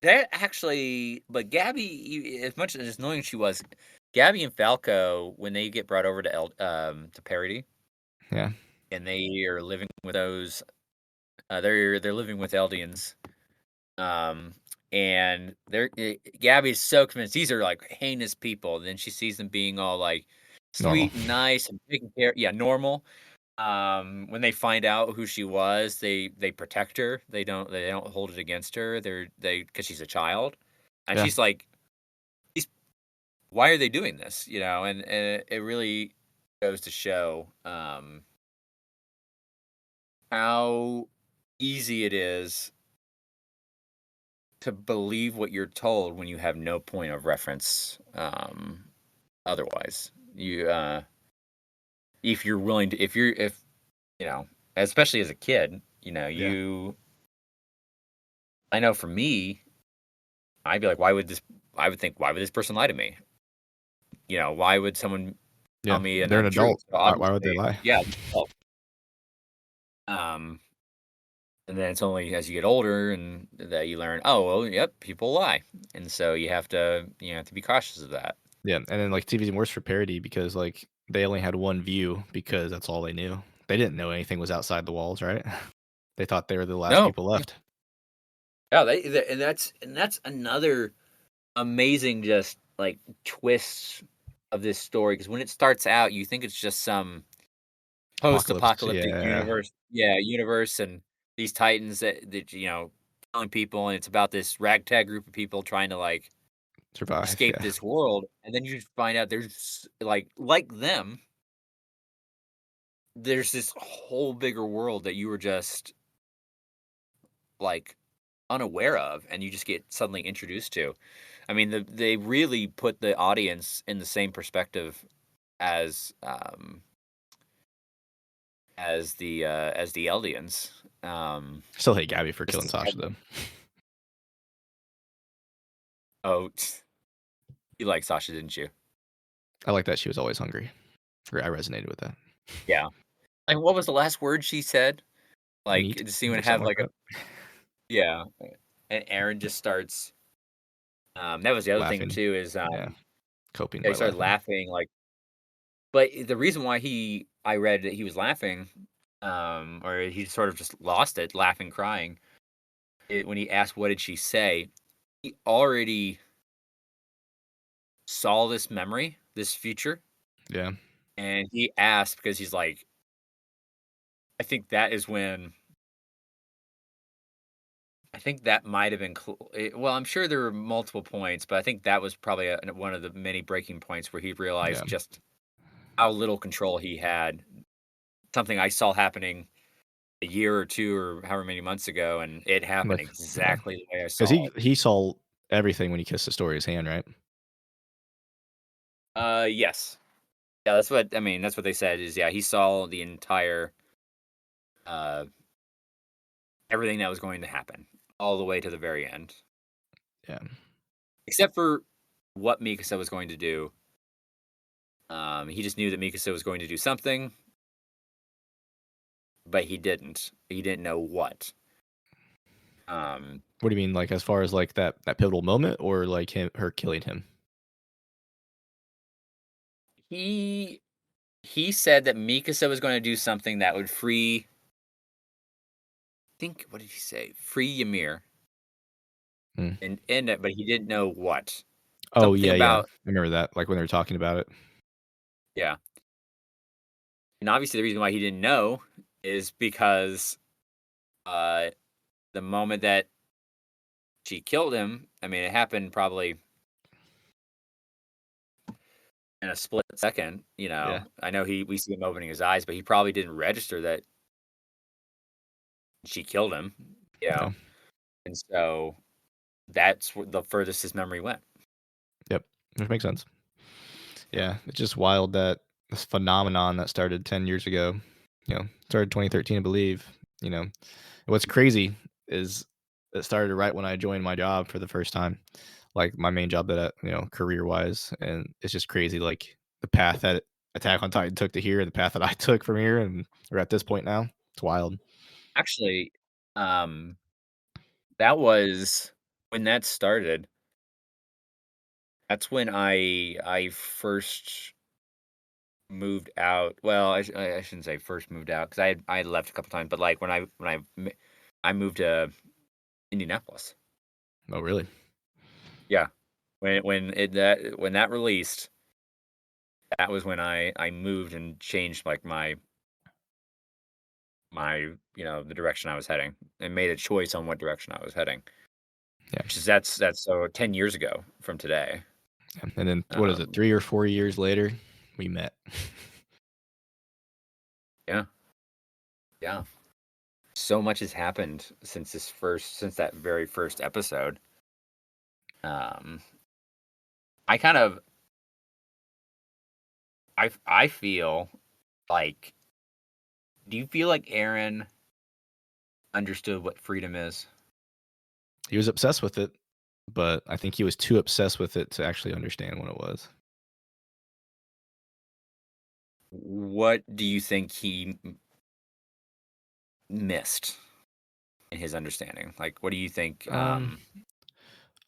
that actually, but Gabby, as much as annoying she was, Gabby and Falco, when they get brought over to to Parody, Yeah. and they are living with those, they're living with Eldians. Um, and Gabby's so convinced these are like heinous people. And then she sees them being all like Normal. sweet and nice and taking care, yeah, normal. When they find out who she was, they protect her. They don't hold it against her. They because she's a child, and Yeah. she's like, these, why are they doing this? And it really goes to show how easy it is to believe what you're told when you have no point of reference, otherwise. If you're willing to if, you know, especially as a kid, Yeah. I know for me, I'd be like, I would think, "Why would this person lie to me?" Why would someone tell Yeah. me an They're an untruth? adult. So Why would they obviously, lie? yeah, well, um, and then it's only as you get older and that you learn, "Oh, well, yep, people lie." And so you have to be cautious of that. Yeah, and then, like, it's even worse for Parody because, like, they only had one view because that's all they knew. They didn't know anything was outside the walls, right? They thought they were the last No. people left. Yeah, and that's another amazing just, like, twist of this story. Because when it starts out, you think it's just some Apocalypse, post-apocalyptic yeah. universe and these titans that killing people, and it's about this ragtag group of people trying to, like, Survive, escape yeah. this world, and then you find out there's, like them, there's this whole bigger world that you were just, like, unaware of, and you just get suddenly introduced to. I mean, they really put the audience in the same perspective as as the Eldians. Still hate Gabby for killing Just Sasha, though. oh, you like Sasha, didn't you? I like that she was always hungry. I resonated with that. Yeah. Like, what was the last word she said? Like, Meat does anyone or something have like like a that. yeah? And Aaron just starts. That was the other thing Laughing, too is yeah, coping they by started laughing. laughing like, but the reason why I read that he was laughing, or he sort of just lost it, laughing, crying, when he asked, "What did she say?" He already saw this memory, this future, Yeah, and he asked because he's like, I think that is when I think that might have been well, I'm sure there were multiple points, but I think that was probably one of the many breaking points where he yeah. realized just how little control he had. Something I saw happening a year or 2 or however many months ago, and it happened Like, yeah, exactly the way I because saw he it. he saw everything when he kissed Astoria's hand, right? Yes. Yeah, that's what I mean, that's what they said is, yeah, he saw the entire, uh everything that was going to happen all the way to the very end, Yeah, except for what Mikasa was going to do. He just knew that Mikasa was going to do something, but he didn't. He didn't know what. Um, what do you mean, like, as far as, like, that pivotal moment or, like, her killing him? he he said that Mikasa was going to do something that would free. Think what did he say? Free Ymir Hmm. and end it, but he didn't know what. Oh, Something yeah, yeah, I about remember that, like, when they were talking about it. yeah. And obviously, the reason why he didn't know is because uh, the moment that she killed him, I mean, it happened probably in a split second. Yeah, I know we see him opening his eyes, but he probably didn't register that she killed him. You yeah, know, and so that's the furthest his memory went. yep, which makes sense. Yeah, it's just wild that this phenomenon that started 10 years ago, started 2013, I believe, you know? What's crazy is it started right when I joined my job for the first time, like, my main job that career-wise, and it's just crazy, like, the path that Attack on Titan took to here and the path that I took from here, and we're at this point now. It's wild. Actually, um, that was when that started, that's when I first moved out. Well, I shouldn't say first moved out because I had left a couple times, but, like, I moved to Indianapolis. Oh, really? Yeah. When that released, that was when I moved and changed, like, the direction I was heading, and made a choice on what direction I was heading, Yeah, which is that's so 10 years ago from today. yeah, and then what is it, Um, 3 or 4 years later, we met. yeah, yeah. So much has happened since that very first episode. Um, I kind of I feel like do you feel like Aaron understood what freedom is? He was obsessed with it, but I think he was too obsessed with it to actually understand what it was. What do you think he missed in his understanding? Like, what do you think? Um,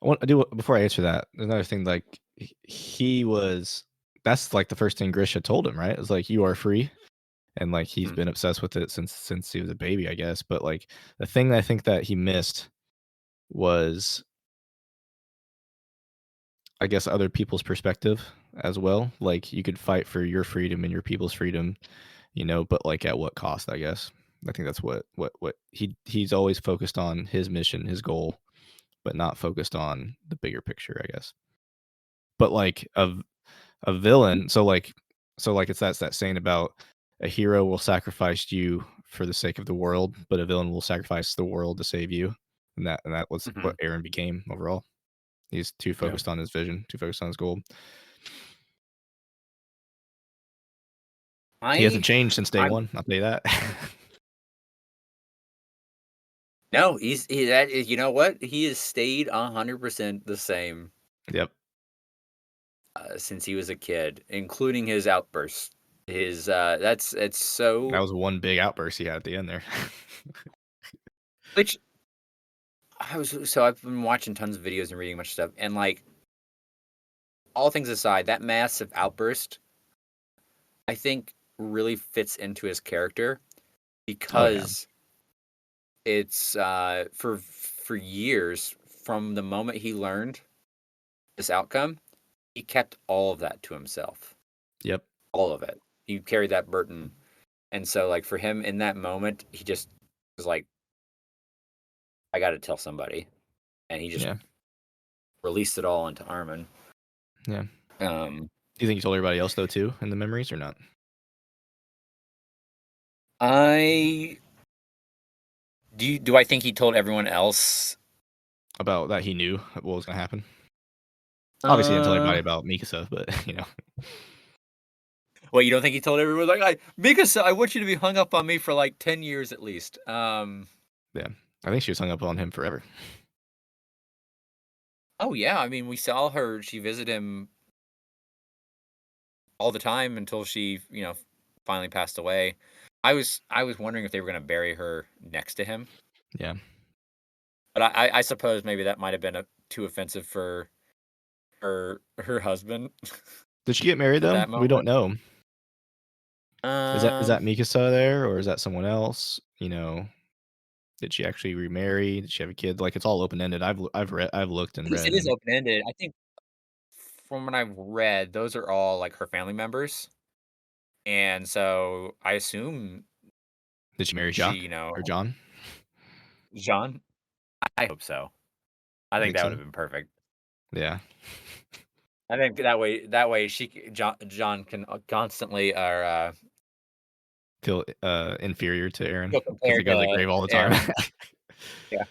I do before I answer that, there's another thing, like, he was that's, like, the first thing Grisha told him, right? It was like, "You are free," and, like, he's Mhm, been obsessed with it since he was a baby, I guess, but, like, the thing that I think that he missed was, I guess, other people's perspective as well. Like, you could fight for your freedom and your people's freedom, but, like, at what cost, I guess. I think that's what he's always focused on his mission, his goal, but not focused on the bigger picture, I guess. But, like, a villain so, like, it's that saying about a hero will sacrifice you for the sake of the world, but a villain will sacrifice the world to save you, and that was what mhm, Aaron became overall. He's too yeah. focused on his vision, too focused on his goal. He hasn't I changed since day I'm one, I'll tell you that. no, that is you know what? He has stayed 100% the same, Yep. since he was a kid, including his outbursts. That's it's That so was one big outburst he had at the end there. which I've been watching tons of videos and reading a bunch of stuff, and, like, all things aside, that massive outburst, I think, really fits into his character Oh, yeah. because it's, for years, from the moment he learned this outcome, he kept all of that to himself. Yep. All of it. He carried that burden, and so, like, for him in that moment, he just was like, "I gotta tell somebody," and he just Yeah. released it all into Armin. Yeah. Um, Do you think you told everybody else though too in the memories or not? I do I think he told everyone else? About that he knew what was gonna happen? Obviously, he didn't tell Uh, everybody about Mikasa, but, well, you don't think he told everyone, like, "Mikasa, I want you to be hung up on me for, like, 10 years at least." yeah. I think she was hung up on him forever. Oh, yeah, I mean, we saw her she visited him all the time until she, finally passed away. I was wondering if they were gonna bury her next to him, Yeah. but I suppose maybe that might have been, too offensive for her husband Did she get married at though? that We don't moment. know. Is Um, that Mikasa there, or is that someone else? Did she actually remarry? Did she have a kid? Like, it's all open-ended. I've looked and it read, is and open-ended. I think from what I've read, those are all, like, her family members, and so I assume did she marry she, Jock or John? Jean? I hope so. I You think think that so? would've been perfect. Yeah. I think that way John can, constantly or, Feel, inferior to Aaron feel because they compared go to the to grave all the time. Aaron. Yeah,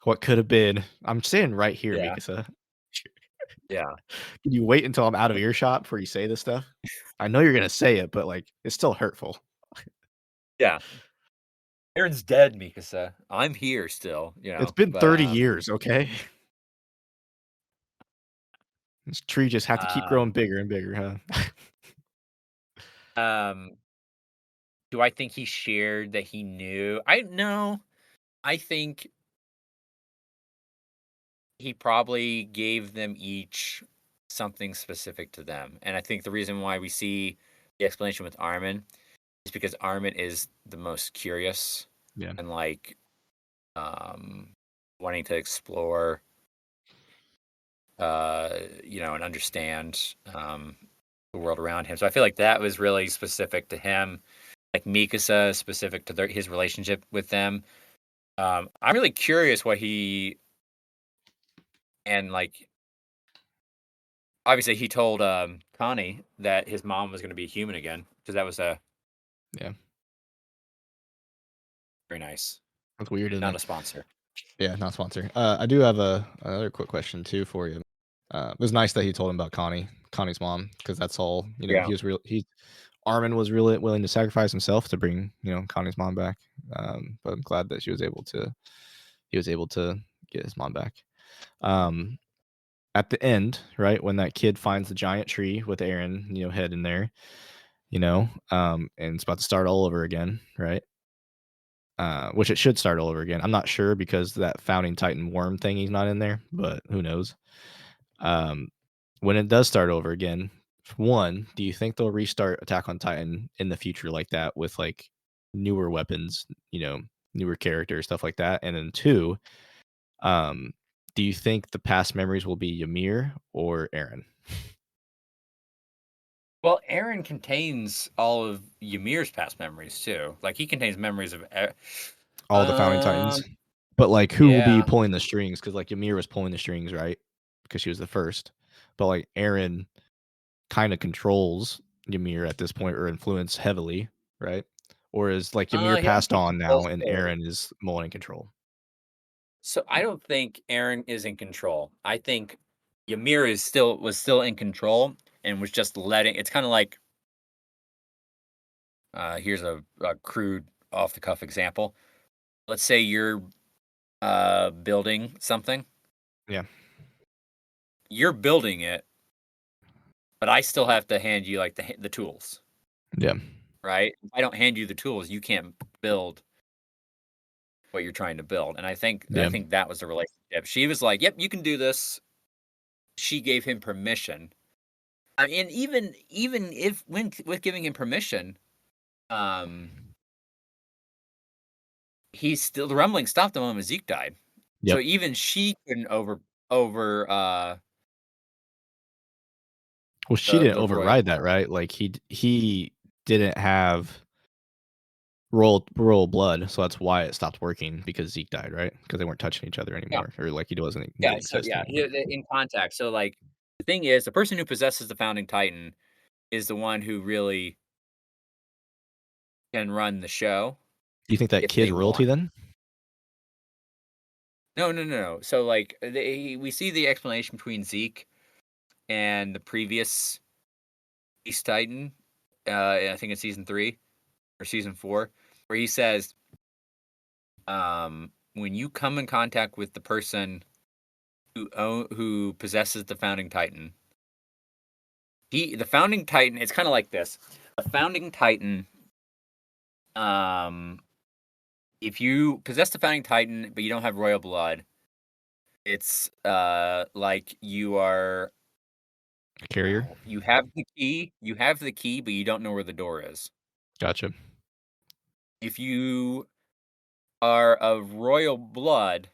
What could have been? I'm saying right here, yeah, Mikasa. yeah, Can you wait until I'm out of earshot before you say this stuff? I know you're gonna say it, but, like, it's still hurtful. yeah. Aaron's dead, Mikasa. I'm here still, It's been but, 30 years, okay? This tree just have to keep growing um, bigger and bigger, huh? um, do I think he shared that he knew? No. I think he probably gave them each something specific to them, and I think the reason why we see the explanation with Armin is because Armin is the most curious Yeah. and, like, um, wanting to explore, and understand, the world around him, so I feel like that was really specific to him, like Mikasa specific to his relationship with them. I'm really curious what he and, like, obviously, he told, Connie that his mom was gonna be human again because that was, Yeah. very nice. That's weird, isn't Not it? a sponsor. Yeah, not sponsor. I do have another quick question too for you. It was nice that he told him about Connie's mom, because that's all, Yeah. he was real he Armin was really willing to sacrifice himself to bring, Connie's mom back. But I'm glad that he was able to get his mom back. Um, at the end, right, when that kid finds the giant tree with Aaron, head in there, and it's about to start all over again, right? Which it should start all over again. I'm not sure because that founding titan worm thing, he's not in there, but who knows? Um, when it does start over again, one, do you think they'll restart Attack on Titan in the future like that with like newer weapons, newer characters, stuff like that? And then two, um, do you think the past memories will be Ymir or Eren? Well, Aaron contains all of Ymir's past memories too. Like, he contains memories of All the founding titans. um, But like who will be yeah. pulling the strings? Because like Ymir was pulling the strings, right? Because she was the first. But like Eren kind of controls Ymir at this point, or influence heavily, right? Or is like Ymir He passed obviously on now controls and her. Eren is more in control? So, I don't think Aaron is in control. I think Ymir was still in control and was just letting it's kinda like, here's a crude off the cuff example. Let's say you're, building something. Yeah. You're building it, but I still have to hand you, like, the tools, Yeah. right? If I don't hand you the tools, you can't build what you're trying to build, and I Yeah. think that was the relationship. She was like, "Yep, you can do this." She gave him permission. And even if when with giving him permission, um, he's still the rumbling stopped the moment Zeke died. So Yep. even she couldn't over, Well, she the didn't the royal override that, right? Like he didn't have royal blood, so that's why it stopped working, because Zeke died, right? Because they weren't touching each other Yeah. anymore, or like he Yeah, didn't so exist yeah, anymore. in contact. So, like, the thing is, the person who possesses the founding titan is the one who really can run the show Do you think that if kid's they royalty want. then? No, no, no, no. So, like, we see the explanation between Zeke and the previous Beast Titan, I think it's season 3 or season 4, where he says, when you come in contact with the person who possesses the founding titan, the founding titan, it's kind of like this. The founding titan, um, if you possess the founding titan but you don't have royal blood, it's like you are A carrier? you have the key, but you don't know where the door is. Gotcha. If you are of royal blood,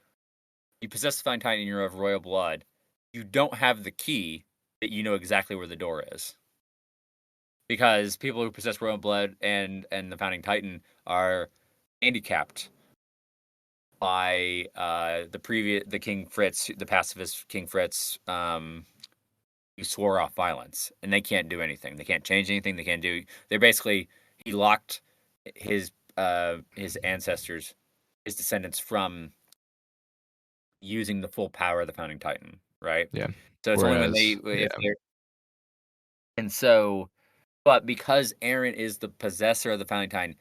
you possess the founding titan and you're of royal blood, you don't have the key, but you know exactly where the door is. Because people who possess royal blood and the founding titan are handicapped by the King Fritz, the pacifist King Fritz, who swore off violence, and they can't do anything. They can't change anything. They can't do. They're basically he locked his ancestors, his descendants from using the full power of the founding titan, right? Yeah. So it's only when they Whereas if yeah. they're and so but because Aaron is the possessor of the founding titan,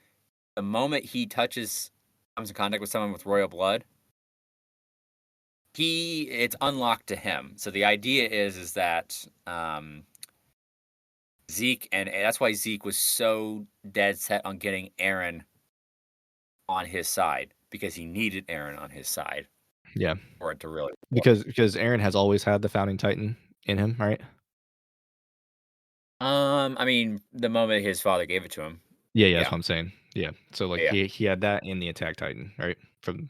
the moment he touches comes in contact with someone with royal blood, it's unlocked to him. So the idea is that Zeke, and that's why Zeke was so dead set on getting Aaron on his side, because he needed Aaron on his side Yeah. for it to really work. Because Aaron has always had the founding titan in him, right? I mean, the moment his father gave it to him. Yeah, that's Yeah. what I'm saying. Yeah. So, like, Yeah. he had that in the Attack Titan, right? From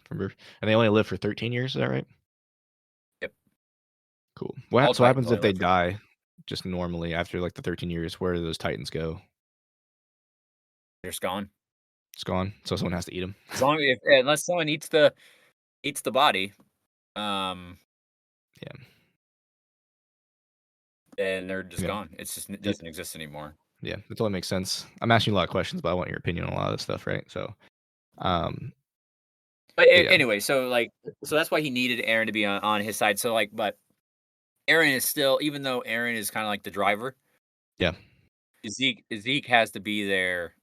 birth, and they only live for 13 years, is that right? Yep. Cool. All So what Titans happens only if they live for die just normally after, like, the 13 years? Where do those titans go? they're just gone. It's gone, so someone has to eat them. As long as unless someone eats the body, um, Yeah. then they're just Yeah. gone. It It doesn't exist anymore. yeah, that totally makes sense. I'm asking you a lot of questions, but I want your opinion on a lot of this stuff, right? Um, But but yeah. anyway, so that's why he needed Aaron to be on his side. So like, but Aaron is still, even though Aaron is kind of like the driver, Yeah. Zeke has to be there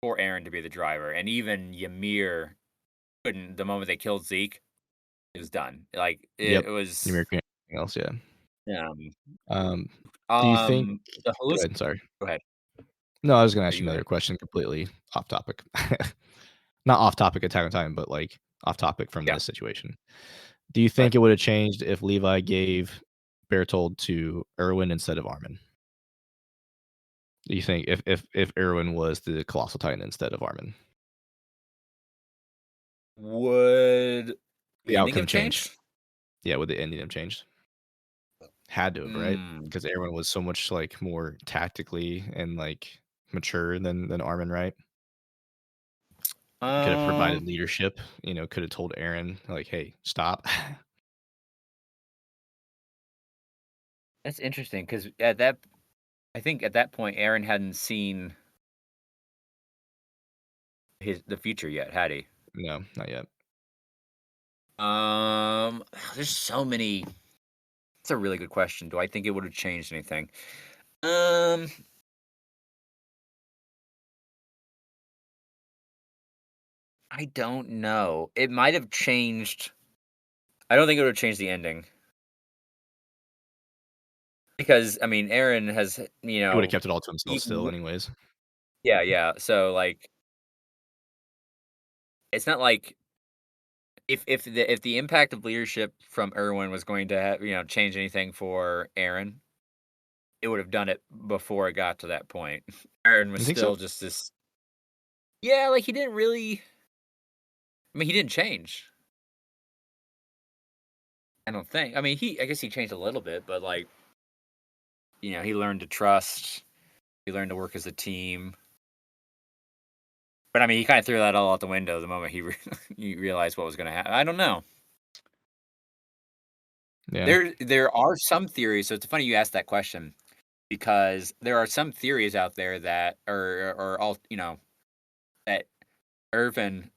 for Aaron to be the driver, and even Ymir couldn't. The moment they killed Zeke, it was done. Like Yep. it You was. American anything else, yeah. Um, Um, do you think um, the Go halluc. ahead, sorry. Go ahead. No, I was gonna No, ask you you go another ahead. question completely off topic. Not off topic Attack on Titan, but, like, off topic from Yeah. this situation. Do you Go ahead. think it would've changed if Levi gave Bertold to Erwin instead of Armin? Do you think if Erwin was the Colossal Titan instead of Armin, Would the the ending outcome have changed? changed? Yeah, would the ending have changed? Had to have, right? Mm. Because Erwin was so much, like, more tactically and, like, mature than Armin, right? Could have provided Um, leadership, could have told Aaron, like, "Hey, stop." that's interesting because I think at that point Aaron hadn't seen the future yet, had he? No, not yet. There's so many. That's a really good question. Do I think it would have changed anything? Um, I don't know. It might have changed. I don't think it would have changed the ending because I mean, Aaron has, He would've kept it all to himself still even anyways. yeah, yeah. So like, it's not like if the impact of leadership from Irwin was going to have, change anything for Aaron, it would have done it before it got to that point. Aaron was You think so? still just this. Yeah, like he didn't really. I mean, he didn't change. I don't think. I mean, I guess he changed a little bit, but like, he learned to trust. He learned to work as a team. But I mean, he kind of threw that all out the window the moment he realized what was going to happen. I don't know. Yeah. There are some theories. So it's funny you asked that question because there are some theories out there that are all that Irwin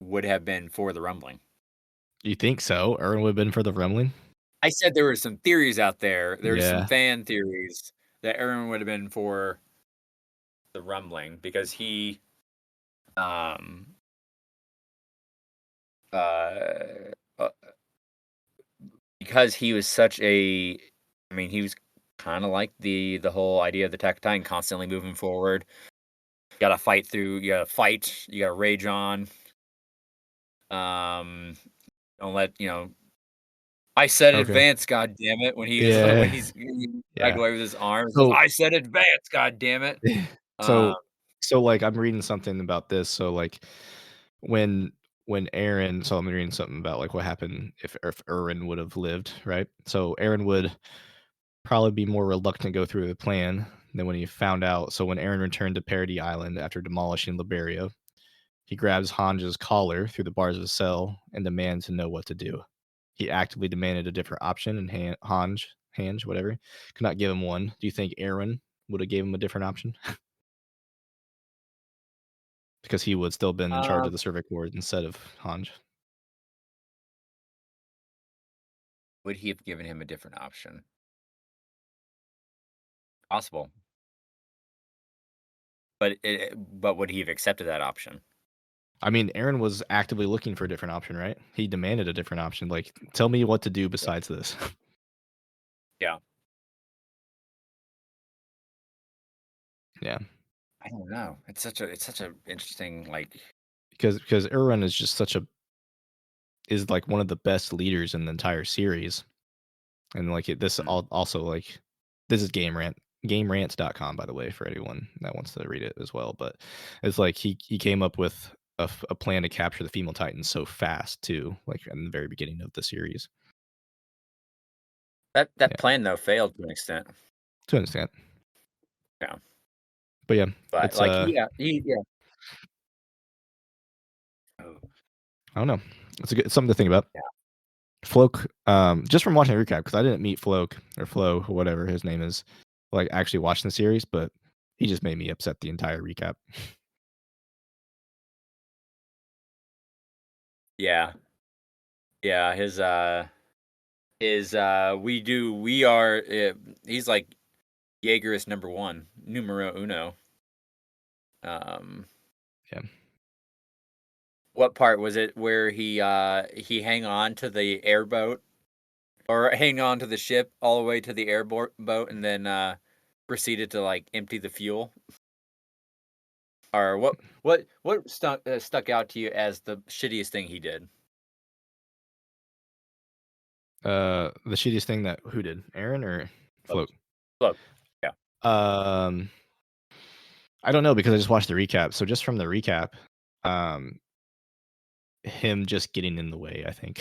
would have been for the rumbling. You think so? Erwin would've been for the Rumbling? I said there were some theories out there. There's some Yeah. fan theories that Irwin would have been for the rumbling because um uh, uh because he was such a I mean he was kind of like the whole idea of the tech time constantly moving forward. You gotta fight, you gotta rage on. Um don't let I said Okay. advance, god damn it, when he's Yeah. he dragged Yeah. away with his arms. So I said advance, god damn it. Uh so like, I'm reading something about this, so, like, when Aaron so I'm reading something about, like, what happened if Erwin would've lived, right? So Aaron would probably be more reluctant to go through the plan than when he found out. So when Aaron returned to Parody Island after demolishing Liberia, he grabs Hanj's collar through the bars of his cell and demands to know what to do. He actively demanded a different option, and Hanj, whatever, could not give him one. Do you think Aaron would have gave him a different option? Because he would still been in charge um of the Civic Ward instead of Hanj. would he have given him a different option? Possible. But would he have accepted that option? I mean, Aaron was actively looking for a different option, right? He demanded a different option. Like, tell me what to do Yeah. besides this. Yeah. Yeah, I don't know. It's such a interesting, like. because Erwin is just such a is like one of the best leaders in the entire series, and like this Mm. also like this is GameRants.com, by the way, for anyone that wants to read it as well. But it's like he came up with a plan to capture the female titans so fast too, like in the very beginning of the series. That Yeah, plan, though, failed to an extent. to an extent. Yeah. But yeah, But, it's like, yeah. Oh, I don't know. It's something to think about. yeah. Floke, just from watching the recap, because I didn't meet Floke or Flo or whatever his name is, like actually watching the series, but he just made me upset the entire recap. Yeah. Yeah, we are, he's like Jaeger is number 1, numero uno. Um, Yeah. what part was it where he hang on to the airboat or hang on to the ship all the way to the airboat boat and then, proceeded to, like, empty the fuel? Or what stuck out to you as the shittiest thing he did? The shittiest thing that who did? Aaron or Look, Floke? look, yeah. Um, I don't know because I just watched the recap. So just from the recap, um, him just getting in the way, I think,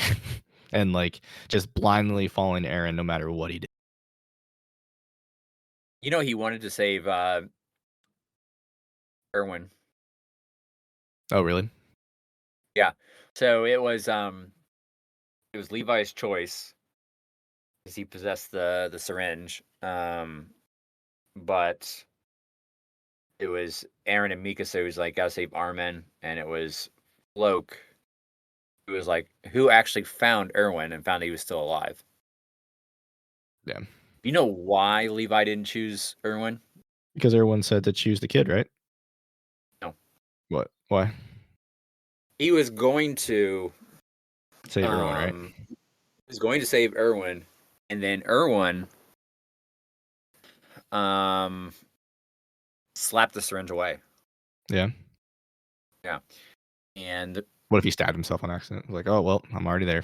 and like just blindly following Aaron no matter what he did. You know, he wanted to save, Erwin. Oh, really? Yeah. So it was Levi's choice because he possessed the syringe. But it was Aaron and Mikasa who's like, gotta save Armin, and it was Floke who was like, who actually found Erwin and found he was still alive. Yeah, You know why Levi didn't choose Erwin? because everyone said to choose the kid, right? No. What? Why? He was going to Save everyone, right? um he was going to save Erwin, and then Erwin um slapped the syringe away. Yeah. Yeah. And What if he stabbed himself on accident? Like, oh well, I'm already there.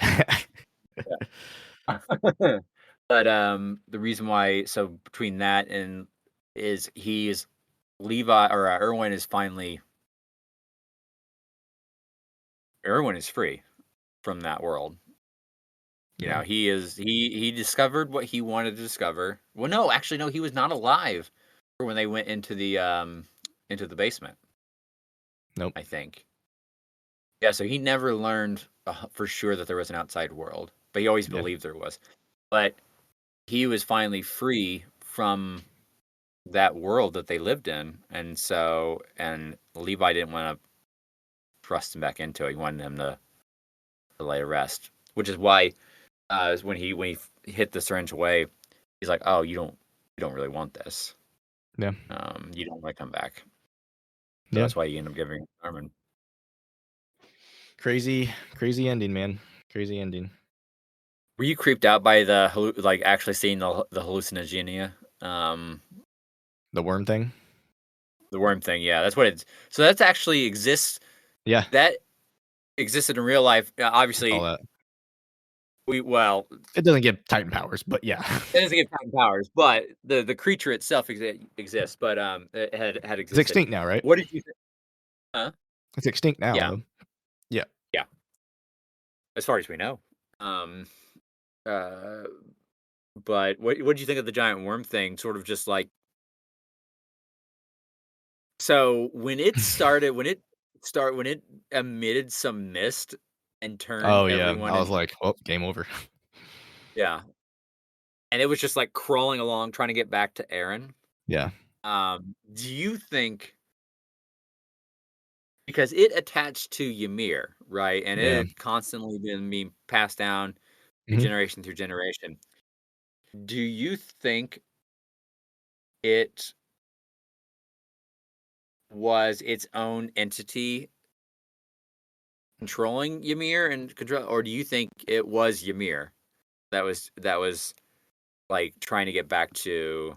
but the reason why, so between that and is he's Levi or Erwin is free from that world. You Yeah. know, he discovered what he wanted to discover. Well, no, actually no, he was not alive for when they went into the basement, Nope. I think. Yeah, so he never learned for sure that there was an outside world, but he always Yeah. believed there was. But he was finally free from that world that they lived in, and Levi didn't want to thrust him back into it. He wanted him to lay to rest, which is why when he hit the syringe away, he's like, "Oh, you don't really want this. Yeah. You don't want to come baback." So Yeah. that's why he ended up giving Armin. Crazy, crazy ending, man. Crazy ending. Were you creeped out by like actually seeing the hallucinogenia? The worm thing? The worm thing, yeah, that's what it's. So that's actually exists. Yeah. That existed in real life. I saw Obviously, that. well, It doesn't give Titan powers, but yeah. it doesn't give Titan powers, but the creature itself exists. But it had It's existed. extinct now, right? What did you think? Huh? It's extinct now, Yeah, though. Yeah. yeah. As far as we know. Um. Uh. But what do you think of the giant worm thing? Sort of just like, so when it emitted some mist and turned Oh, yeah. everyone I was into, like, "Well, game over." yeah, and it was just like crawling along trying to get back to Aaron. Yeah. Do you think, because it attached to Ymir, right? And it Yeah. had constantly been being passed down Mhm. generation through generation. Do you think it was its own entity controlling Ymir and control, or do you think it was Ymir that was like trying to get back to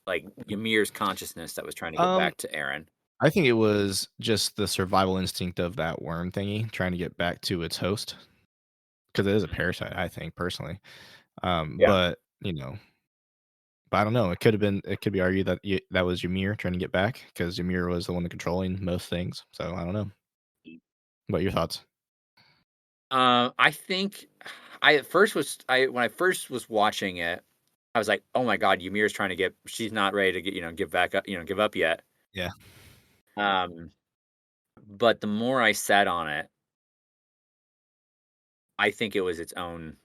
like Ymir's consciousness that was trying to get Um, back to Eren? I think it was just the survival instinct of that worm thingy trying to get back to its host because it is a Mhm. parasite, I think, personally. Yeah. But, but I don't know. It could be argued that that was Ymir trying to get back because Ymir was the one controlling most things. So I don't know. What are your thoughts? I think I at first was I when I first was watching it, I was like, "Oh my god, Ymir's trying to get she's not ready to give back up, give up yet." Yeah. Um, but the more I sat on it, I think it was its own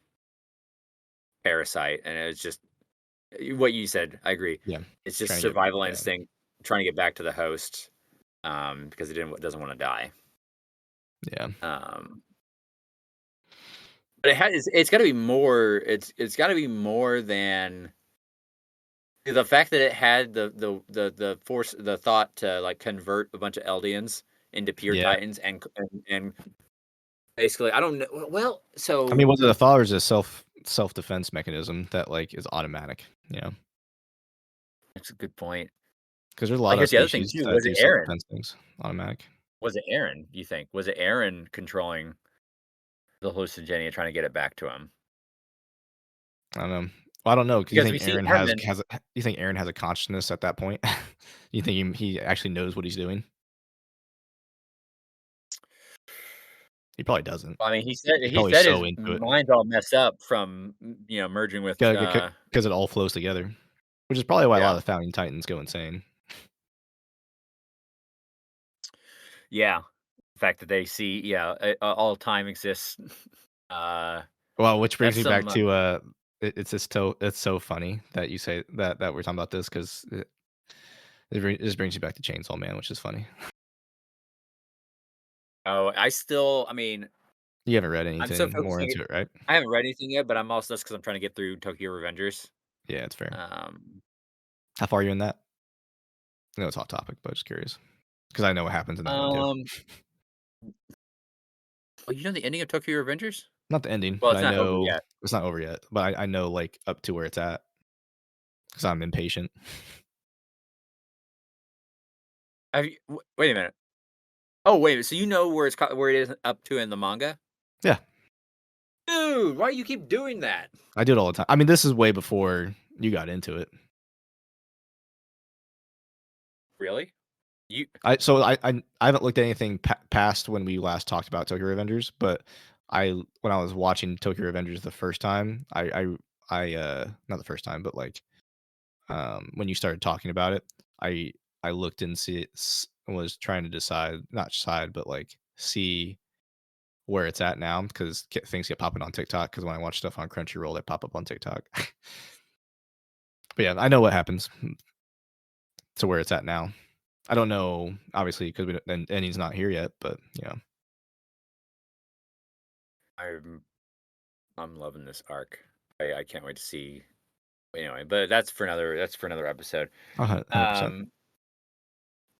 parasite, and it was just what you said. I agree. Yeah. It's just Trying to get survival yeah. instinct trying to get back to the host, because it doesn't want to die. Yeah. Um, but it's got to be more. It's got to be more than the fact that it had the force, the thought to like convert a bunch of Eldians into pure Yeah. Titans, and basically, I don't know. Well, I mean, so was it a thought or is it a self-defense mechanism that, like, is automatic, that's a good point. Because there's a I lot of guess the other thing species too that was it do Aaron? self-defense things automatic. Was it Aaron? Do you think was it Aaron controlling the hallucinogenia, trying to get it back to him? I don't know. Well, I don't know. 'Cause Because we see Armin. you think Aaron has a consciousness at that point? You think he actually knows what he's doing? He probably doesn't. I mean, He's he probably said his so into it. mind's all messed up from merging with. Because it all flows together, which is probably why a lot Yeah, of the Founding Titans go insane. yeah. The fact that they see, all time exists. Uh, Well, which brings that's me back some. to, it's so funny that you say that we're talking about this 'cause it just brings you back to Chainsaw Man, which is funny. Oh, I still. I mean, You haven't read I'm so anything more focusing. into it, right? I haven't read anything yet, but I'm also that's because I'm trying to get through Tokyo Revengers. Yeah, it's fair. Um, How far are you in that? I know it's off topic, but just curious because I know what happens in that one too. um. Oh, you know the ending of Tokyo Revengers? Not the ending, Well, but it's I not over know yet. it's not over yet, but I know, like, up to where it's at because 'cause I'm impatient. Wait a minute. Oh, wait. So you know where it is up to in the manga? Yeah, Dude, why do you keep doing that? I do it all the time. I mean, this is way before you got into it. Really? You I haven't looked at anything past when we last talked about Tokyo Revengers, but when I was watching Tokyo Revengers the first time, not the first time, but, like, when you started talking about it, I I looked and was trying to decide not decide, but, like, see where it's at now because things get popping on TikTok. Because when I watch stuff on Crunchyroll, they pop up on TikTok. But yeah, I know what happens to where it's at now. I don't know, obviously, because and he's not here yet, but yeah. I'm I'm loving this arc. I can't wait to see. Anyway, but that's for another episode. 100%. Um,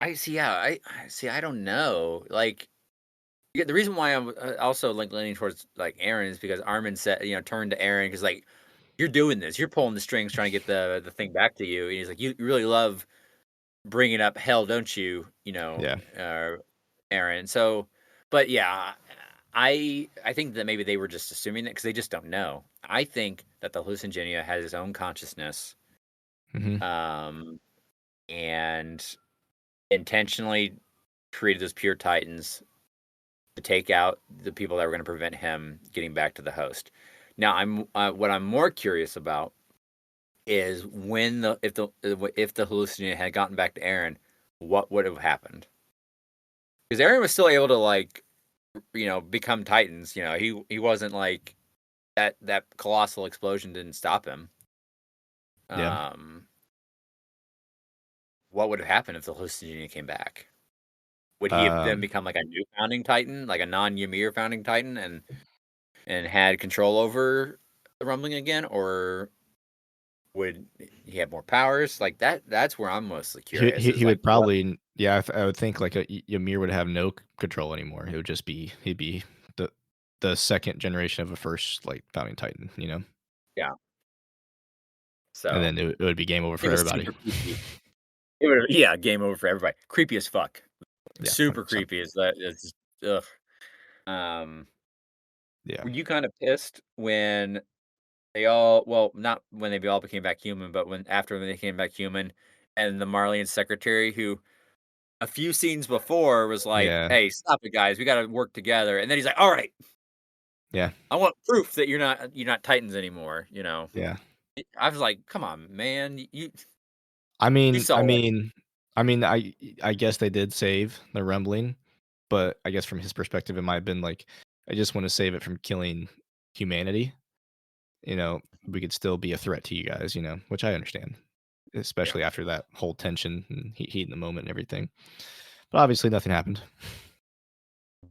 I see. Yeah, I see. I don't know. Like, yeah, the reason why I'm also like leaning towards like Aaron is because Armin said, turned to Aaron because like you're doing this, you're pulling the strings, trying to get the thing back to you. And he's like, you really love bringing up hell, don't you? Yeah. Aaron. So, but yeah, I think that maybe they were just assuming that because they just don't know. I think that the hallucinogenia has its own consciousness, Mhm. um, and intentionally created those pure titans to take out the people that were going to prevent him getting back to the host. Now, what I'm more curious about is when the if the hallucinogenia had gotten back to Aaron, what would have happened? Because Aaron was still able to like become titans. He wasn't like that colossal explosion didn't stop him. Yeah. Um, what would have happened if the hallucinogenia came back? Would he have then Um, become like a new founding titan, like a non Ymir founding titan, and had control over the rumbling again, or Would he have more powers? Like, that's where I'm mostly He curious he is, he like, would what probably yeah, I would think, like, Ymir would have no control anymore. It would just be he'd be the 2nd generation of a first, like, founding titan, you know? Yeah. And So, then it would be game over it for was everybody. super creepy. It would yeah, game over for everybody. Creepy as fuck. Yeah, Super 100%. creepy is that it's ugh. Um, Yeah. were you kinda pissed when they all well, not when they all became back human, but when they came back human, and the Marleyan secretary who a few scenes before was like, Yeah. "Hey, stop it, guys. We gotta work together." And then he's like, "Alright, Yeah. I want proof that you're not Titans anymore," you know? Yeah. I was like, "Come on, man. I You mean saw I what." mean I mean, I guess they did save the Rumbling, but I guess from his perspective, it might have been like, "I just wanna save it from killing humanity." You know, we could still be a threat to you guys, you know, which I understand, Yeah. especially after that whole tension and heat in the moment and everything. But obviously nothing happened.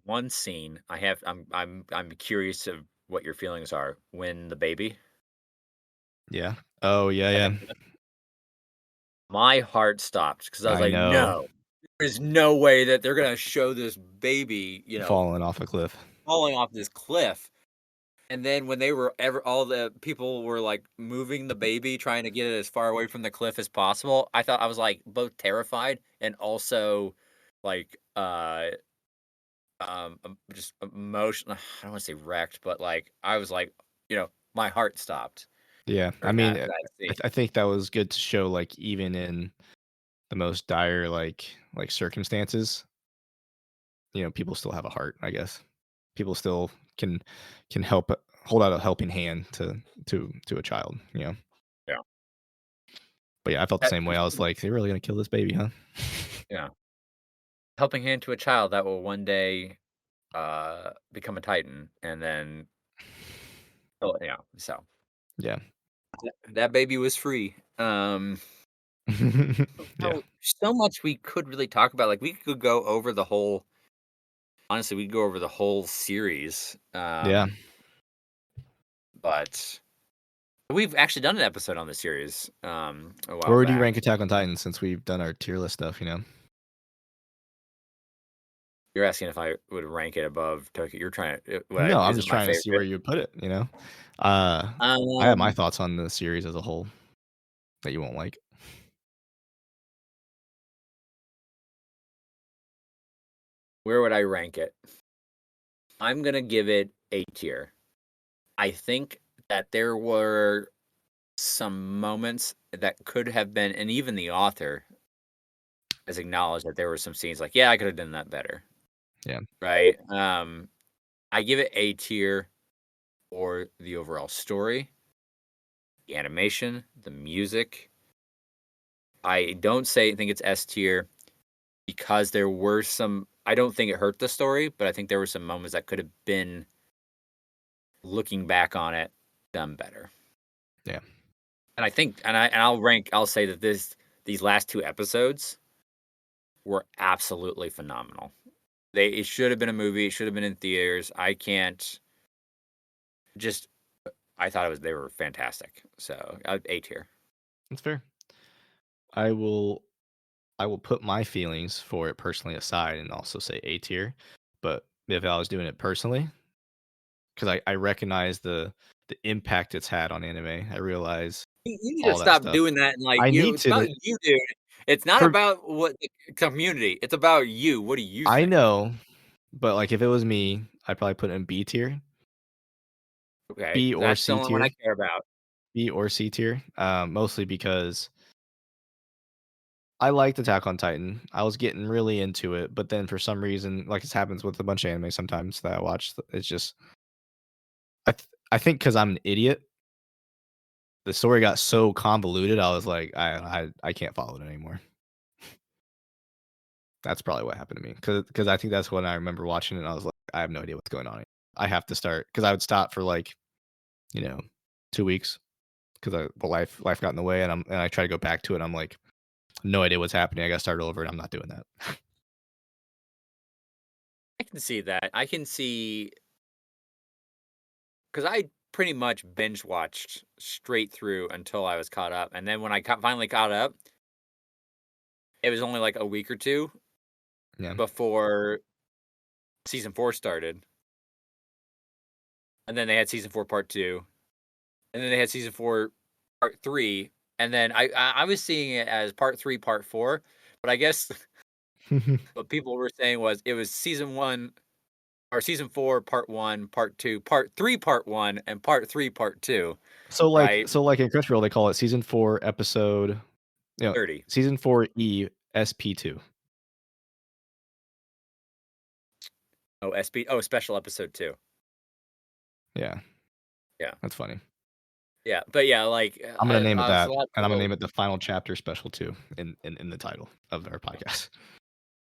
One scene I have I'm curious of what your feelings are when the baby Yeah. Oh, yeah, and yeah. then my heart stopped because I was I like, know. "No, there's no way that they're gonna show this baby, Falling off a cliff. falling off this cliff." And then when they were all the people were like moving the baby, trying to get it as far away from the cliff as possible. I was like both terrified and also like just emotional. I don't want to say wrecked, but like I was like, my heart stopped Yeah. I during mean, that scene. I think that was good to show, like, even in the most dire, like, circumstances, you know, people still have a heart, I guess. People still can help hold out a helping hand to a child, you know? Yeah. But yeah, I felt the That- same way. I was like, "They're really gonna kill this baby, huh?" yeah. Helping hand to a child that will one day become a titan and then oh yeah. So Yeah. that baby was free. Yeah. So much we could really talk about. Like we could go over the whole. Honestly, we could go over the whole series. Yeah. But we've actually done an episode on the series a while Where would you rank back. Attack on Titan since we've done our tier list stuff, you know? You're asking if I would rank it above Tokyo. You're trying to. No, I'm Is it just my trying to see where favorite? you would put it, you know? Uh, I have my Um, thoughts on the series as a whole that you won't like. where would I rank it? I'm gonna give it A tier. I think that there were some moments that could have been, and even the author has acknowledged that there were some scenes like, yeah, I could have done that better, Yeah. right? I give it A tier for the overall story, the animation, the music. I don't think it's S tier because there were some. I don't think it hurt the story, but I think there were some moments that could have been, looking back on it, done better. Yeah. And I think, I'll say that these last two episodes were absolutely phenomenal. It should have been a movie. It should have been in theaters. I can't just. I thought they were fantastic. So A tier. That's fair. I will I will put my feelings for it personally aside and also say A tier. But if I was doing it personally, because I recognize the impact it's had on anime. I realize You need to all that stop stuff. doing that, and, like, I need it's about to you, dude. It's not for about what the community, it's about you. What do you I think? know, but, like, if it was me, I'd probably put it in B tier, Okay, B or that's the C only one I tier, care about. B or C tier, mostly because I liked Attack on Titan. I was getting really into it, but then for some reason, like this happens with a bunch of anime sometimes that I watch, it's just I think because 'cause I'm an idiot, the story got so convoluted, I was like, I can't follow it anymore. That's probably what happened to me, because I think that's when I remember watching it, and I was like, "I have no idea what's going on. I have to start because I would stop for, like, you know, 2 weeks 'cause the life got in the way, and I try to go back to it, I'm like, "No idea what's happening. I gotta start over," and I'm not doing that. I can see that. I can see because I pretty much binge watched straight through until I was caught up, and then when I finally caught up, it was only like a week or two Yeah. before season 4 started. And then they had season 4 part 2, and then they had season 4 part 3, and then I was seeing it as part 3, part 4, but I guess what people were saying was it was season 1 or season 4 part 1, part 2, part 3 part 1, and part 3 part 2, right? So like in Crunchyroll, they call it season 4 episode, 30. season 4 ESP2. Oh, special episode 2. Yeah. Yeah. That's funny. Yeah, but yeah, like, I'm gonna name it so that, a lot of and I'm gonna people name it the final chapter special 2 in the title of our podcast.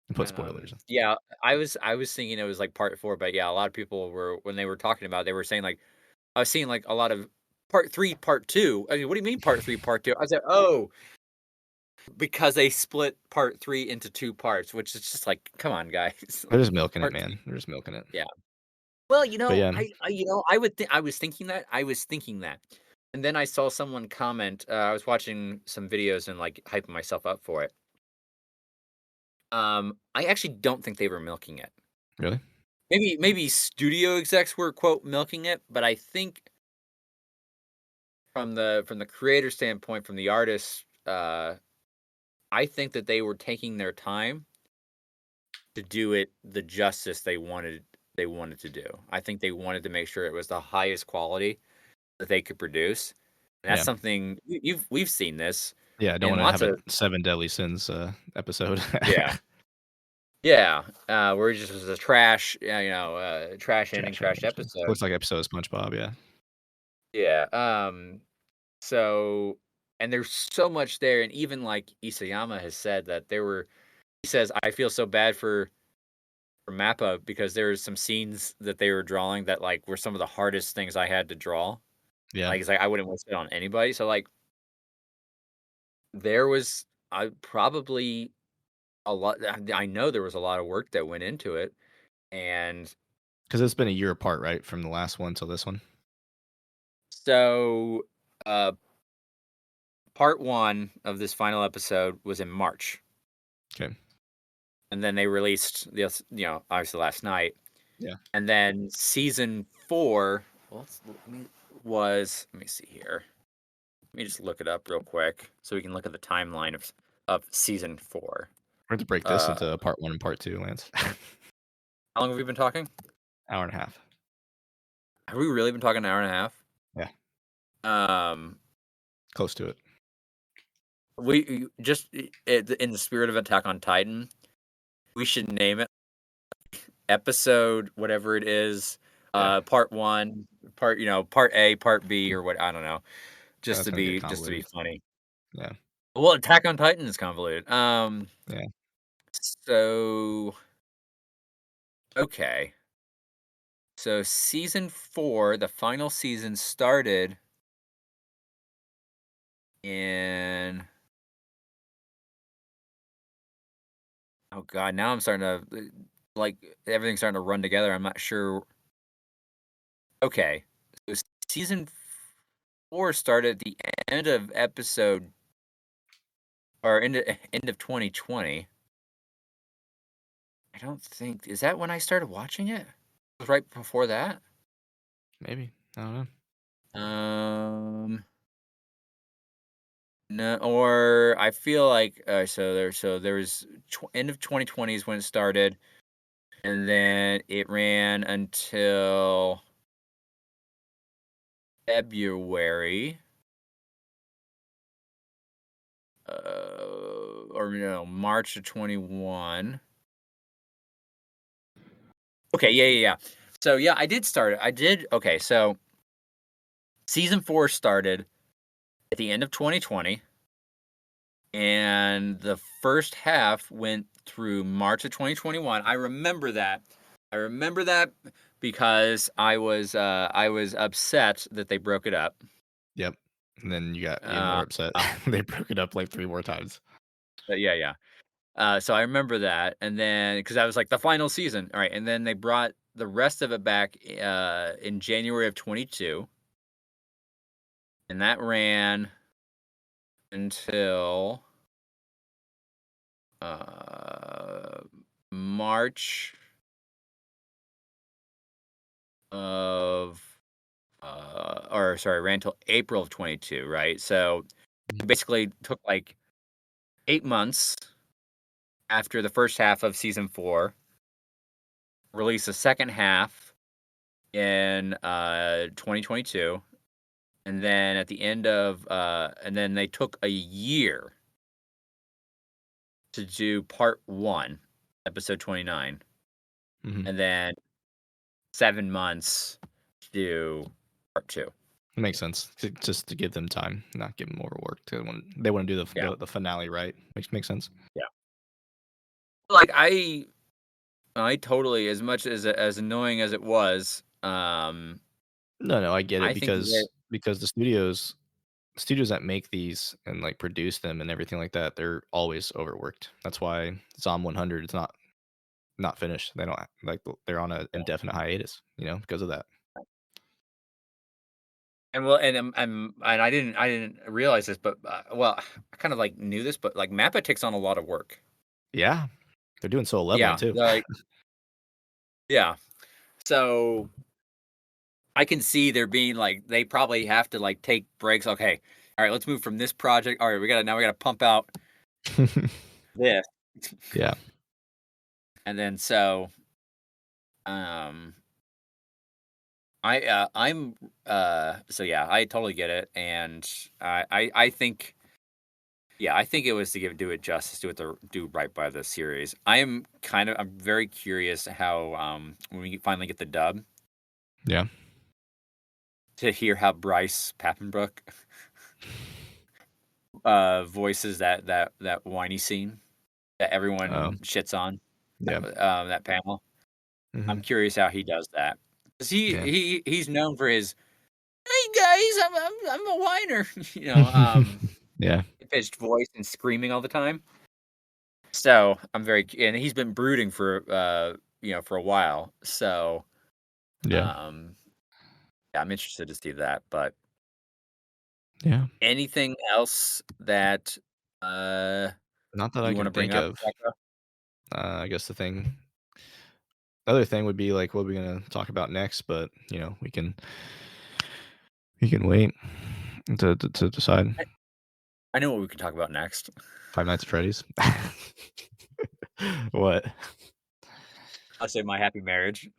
And put spoilers. Yeah, I was thinking it was, like, part 4, but yeah, a lot of people were when they were talking about it, they were saying, like I was seeing, like, a lot of part 3, part 2. I mean, "What do you mean part 3, part 2?" I said, "Oh, because they split part 3 into 2 parts," which is just like, "Come on, guys." They're Like, just milking it, part 3 man. They're just milking it. yeah. Well, But yeah, I was thinking that, and then I saw someone comment, I was watching some videos and, like, hyping myself up for it. I actually don't think they were milking it. really? Maybe studio execs were, quote, "milking it," but I think from the creator standpoint, from the artist, I think that they were taking their time to do it the justice they wanted to do. I think they wanted to make sure it was the highest quality that they could produce. And that's Yeah. something we've seen this Yeah, I don't in wanna lots have a of 7 Deadly Sins, episode. yeah. Yeah, where it just was a trash, trash ending, Trash trash animation. episode. Looks like episode of SpongeBob, yeah. Yeah, so and there's so much there, and even, like, Isayama has said that he says, "I feel so bad for Mappa because there's some scenes that they were drawing that, like, were some of the hardest things I had to draw." Yeah. Like, he's like, "I wouldn't wish it on anybody." So, like, there was, probably a lot I know there was a lot of work that went into it, and 'Cause it's been a year apart, right, from the last one till this one? so, uh, part 1 of this final episode was in March, 'Kay. and then they released obviously last night, Yeah. and then season 4, well, let me see here. Let me just look it up real quick so we can look at the timeline of season 4. We're going to break this Uh, into part 1 and part 2, Lance. how long have we been talking? Hour and a half. Have we really been talking an hour and a half? Yeah, Um, close to it. we just in the spirit of Attack on Titan, we should name it episode whatever it is, Yeah. part 1, part A, part B, or what I don't know, just That's to gonna get be convoluted. funny. Yeah, Well, Attack on Titan is convoluted. yeah. So okay. So season 4, the final season started in oh god, now I'm starting to like everything's starting to run together. I'm not sure. Okay. So season 4 started at the end of episode or end of 2020. I don't think is that when I started watching it? It was right before that? Maybe. I don't know. Um No, or I feel like there was end of 2020 is when it started, and then it ran until February, or no, March of 21. Okay, yeah. So yeah, I did start it. I did. Okay, so season 4 started at the end of 2020. And the first half went through March of 2021. I remember that. I remember that because I was upset that they broke it up. Yep. And then you got even Uh, more upset. They broke it up like 3 more times. but yeah. So I remember that, and then because that was like the final season, all right, and then they brought the rest of it back in January of 22, And that ran until March of or sorry, ran till April of 22, right? So it basically took like 8 months after the first half of season 4, released the second half in 2022, and then at the end of and then they took a year to do part 1, episode 29, and then 7 months to do part 2. It makes sense, just to give them time, not give them more work. They want to do Yeah. the finale right. Makes sense. Yeah. Like, I totally, as much as annoying as it was, No, I get it I think that because the studios that make these and, like, produce them and everything like that, they're always overworked. That's why Zom 100 is not finished. They don't like, they're on a indefinite hiatus, because of that. and well, and I didn't realize this, but, well, I kind of, like, knew this, but, like, Mappa takes on a lot of work. Yeah. They're doing soul leveling Yeah, too. like yeah. So, I can see there being, like they probably have to, like, take breaks. "Okay, alright, let's move from this project. Alright, we gotta pump out this." Yeah. And then um, I'm, so yeah, I totally get it, and I think yeah, I think it was to do it justice, do right by the series. I'm very curious how, when we finally get the dub, Yeah. to hear how Bryce Papenbrook, voices that whiny scene that Oh, everyone shits on, yeah. that panel. I'm Mhm. curious how he does that, 'cause Yeah. he's known for his, "Hey, guys, I'm a whiner," Yeah. pitched voice and screaming all the time. So, and he's been brooding for, for a while. So, Yeah. um, yeah, I'm interested to see that, but Yeah. anything else that, uh, Not that I you wanna can bring think up, of. Becca? I guess the other thing would be, like, what we're gonna talk about next, but, we can wait to decide. I know what we can talk about next. Five Nights at Freddy's? What? I'll say My Happy Marriage.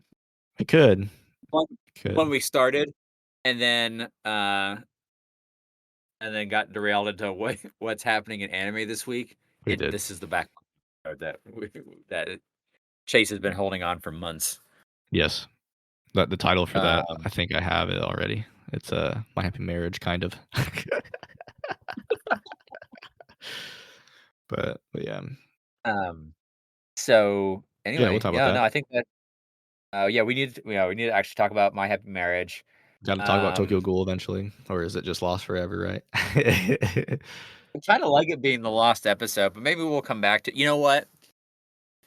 It could. One Could. we started, and then, got derailed into what's happening in anime this week, We and did. this is the back that that Chase has been holding on for months. Yes. The title for that, Um I think I have it already. It's, My Happy Marriage, kind of. But yeah. um, so, Yeah, we'll anyway, talk about yeah, no, that. I think that, yeah, we need to actually talk about My Happy Marriage. Gotta talk about Tokyo Um, Ghoul eventually, or is it just lost forever, right? I kinda like it being the lost episode, but maybe we'll come back to, you know what?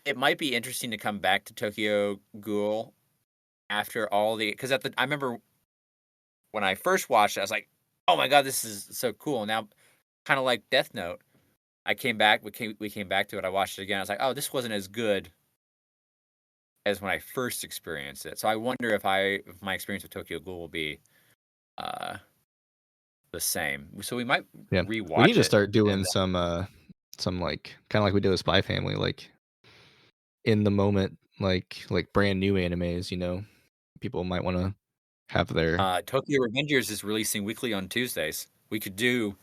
It might be interesting to come back to Tokyo Ghoul after all the, because I remember when I first watched it, I was like, "Oh my god, this is so cool." Now, kinda like Death Note, we came back to it, I watched it again, I was like, "Oh, this wasn't as good as when I first experienced it." So I wonder if my experience with Tokyo Ghoul will be, uh, the same. So we might Yeah. We need rewatch to it, start doing and some, like, kinda like we did with Spy Family, like, in the moment, like brand new animes, people might wanna have their Tokyo Revengers is releasing weekly on Tuesdays. We could do,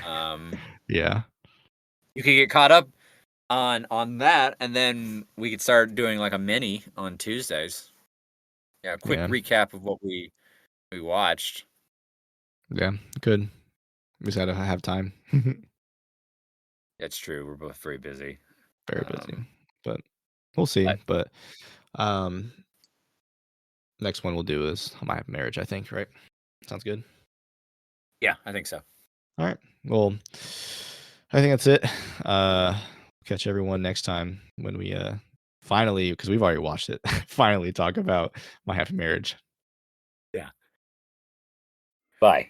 um Yeah, you could get caught up on that, and then we could start doing, like, a mini on Tuesdays. Yeah, a quick yeah, recap of what we watched. yeah, good. We just gotta have time. That's true, we're both very busy. Very busy, Um, but we'll see, but but, um, next one we'll do is My Marriage, I think, right? Sounds good. yeah, I think so. Alright, well, I think that's it. Catch everyone next time when we, finally, because 'cause we've already watched it, finally talk about My Happy Marriage. Yeah. Bye.